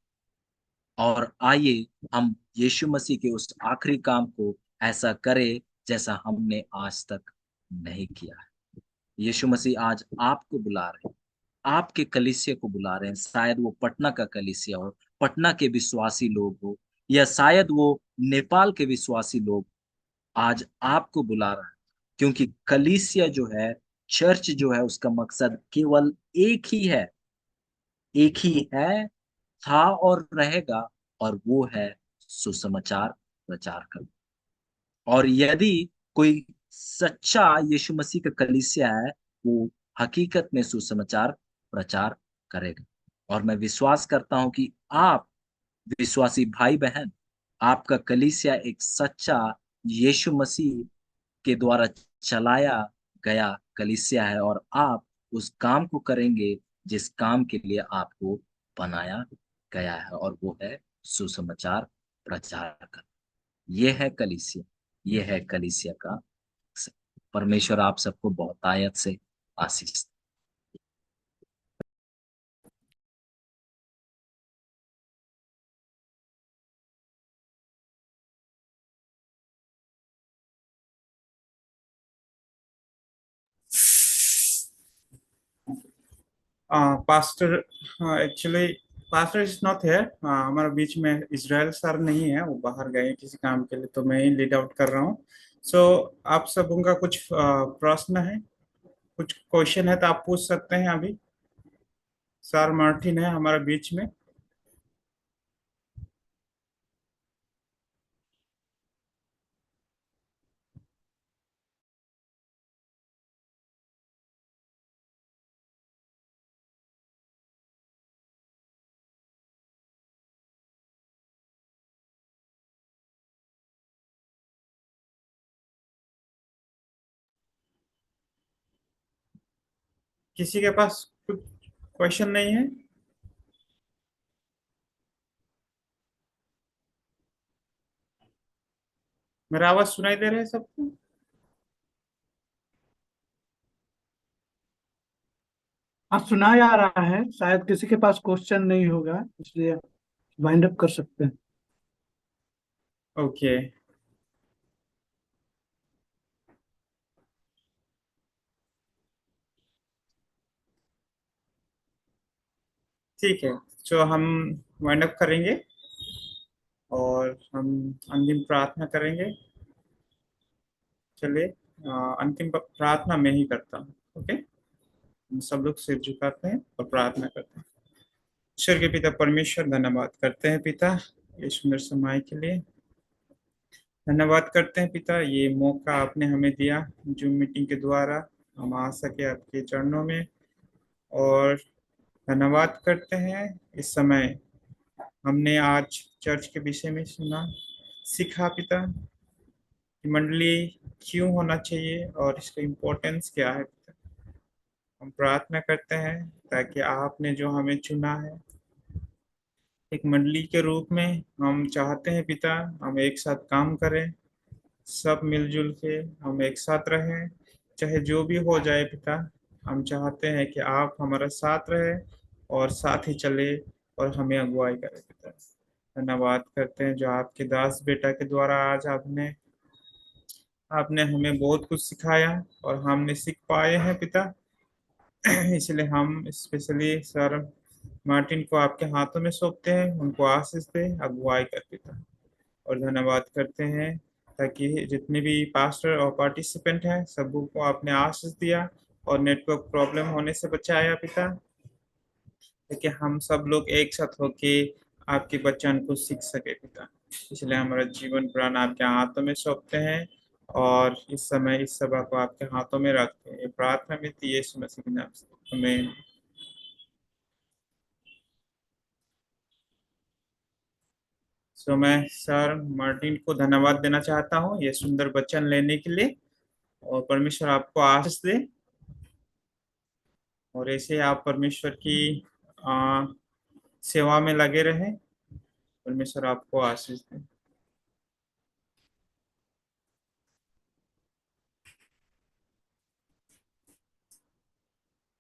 और आइए हम यीशु मसीह के उस आखिरी काम को ऐसा करें जैसा हमने आज तक नहीं किया है। यीशु मसीह आज आपको बुला रहे हैं, आपके कलीसिया को बुला रहे हैं। शायद वो पटना का कलीसिया हो, पटना के विश्वासी लोग हो, या शायद वो नेपाल के विश्वासी लोग, आज आपको बुला रहा है। क्योंकि कलीसिया जो है, चर्च जो है, उसका मकसद केवल एक ही है, एक ही है, था और रहेगा, और वो है सुसमाचार प्रचार करना। और यदि कोई सच्चा यीशु मसीह का कलीसिया है, वो हकीकत में सुसमाचार प्रचार करेगा। और मैं विश्वास करता हूं कि आप विश्वासी भाई बहन, आपका कलीसिया एक सच्चा यीशु मसीह के द्वारा चलाया गया कलीसिया है, और आप उस काम को करेंगे जिस काम के लिए आपको बनाया गया है, और वो है सुसमाचार प्रचार करना। ये है कलीसिया, ये है कलीसिया का मकसद। परमेश्वर आप सबको बहुतायत से आशीष दे। Pastor, actually pastor is not here. हमारे बीच में इजराइल सर नहीं है, वो बाहर गए हैं किसी काम के लिए, तो मैं ही लीड आउट कर रहा हूँ। सो आप सब उनका कुछ प्रश्न है, कुछ क्वेश्चन है तो आप पूछ सकते हैं अभी। सर मार्टिन है हमारे बीच में। किसी के पास कुछ क्वेश्चन नहीं है? मेरा आवाज सुनाई दे रहा है सबको? हाँ, सुनाया आ रहा है। शायद किसी के पास क्वेश्चन नहीं होगा, इसलिए वाइंड अप कर सकते हैं। ओके। ठीक है, तो हम वाइंड अप करेंगे और हम अंतिम प्रार्थना करेंगे। चलिए, अंतिम प्रार्थना मैं ही करता हूँ। ओके, हम सब लोग सिर झुकाते हैं और प्रार्थना करते हैं। ईश्वर के पिता परमेश्वर, धन्यवाद करते हैं पिता ये सुंदर समय के लिए। धन्यवाद करते हैं पिता, ये मौका आपने हमें दिया जूम मीटिंग के द्वारा हम आ सके आपके चरणों में। और धन्यवाद करते हैं इस समय हमने आज चर्च के विषय में सुना, सीखा पिता कि मंडली क्यों होना चाहिए और इसका इम्पोर्टेंस क्या है पिता। हम प्रार्थना करते हैं ताकि आपने जो हमें चुना है एक मंडली के रूप में, हम चाहते हैं पिता हम एक साथ काम करें, सब मिलजुल के हम एक साथ रहें, चाहे जो भी हो जाए पिता। हम चाहते हैं कि आप हमारा साथ रहे और साथ ही चले और हमें अगुवाई करें पिता। धन्यवाद करते हैं जो आपके दास बेटा के द्वारा आज आपने आपने हमें बहुत कुछ सिखाया और हमने सीख पाए हैं पिता। इसलिए हम स्पेशली सर मार्टिन को आपके हाथों में सौंपते हैं, उनको आशीष दे, अगुवाई कर पिता। और धन्यवाद करते हैं ताकि जितने भी पास्टर और पार्टिसिपेंट हैं सबको को आपने आशीष दिया और नेटवर्क प्रॉब्लम होने से बचाया पिता, ताकि हम सब लोग एक साथ होके आपके वचन को सीख सके पिता। इसलिए हमारा जीवन प्राण आपके हाथों में सौंपते हैं और इस समय इस सभा को आपके हाथों में रखते हैं। ये प्रार्थना मिलती है यीशु मसीह के नाम से, आमीन। सो मैं सर मार्टिन को धन्यवाद देना चाहता हूँ ये सुंदर वचन लेने के लिए, और परमेश्वर आपको आशीष दे और ऐसे आप परमेश्वर की सेवा में लगे रहें। परमेश्वर आपको आशीष दे।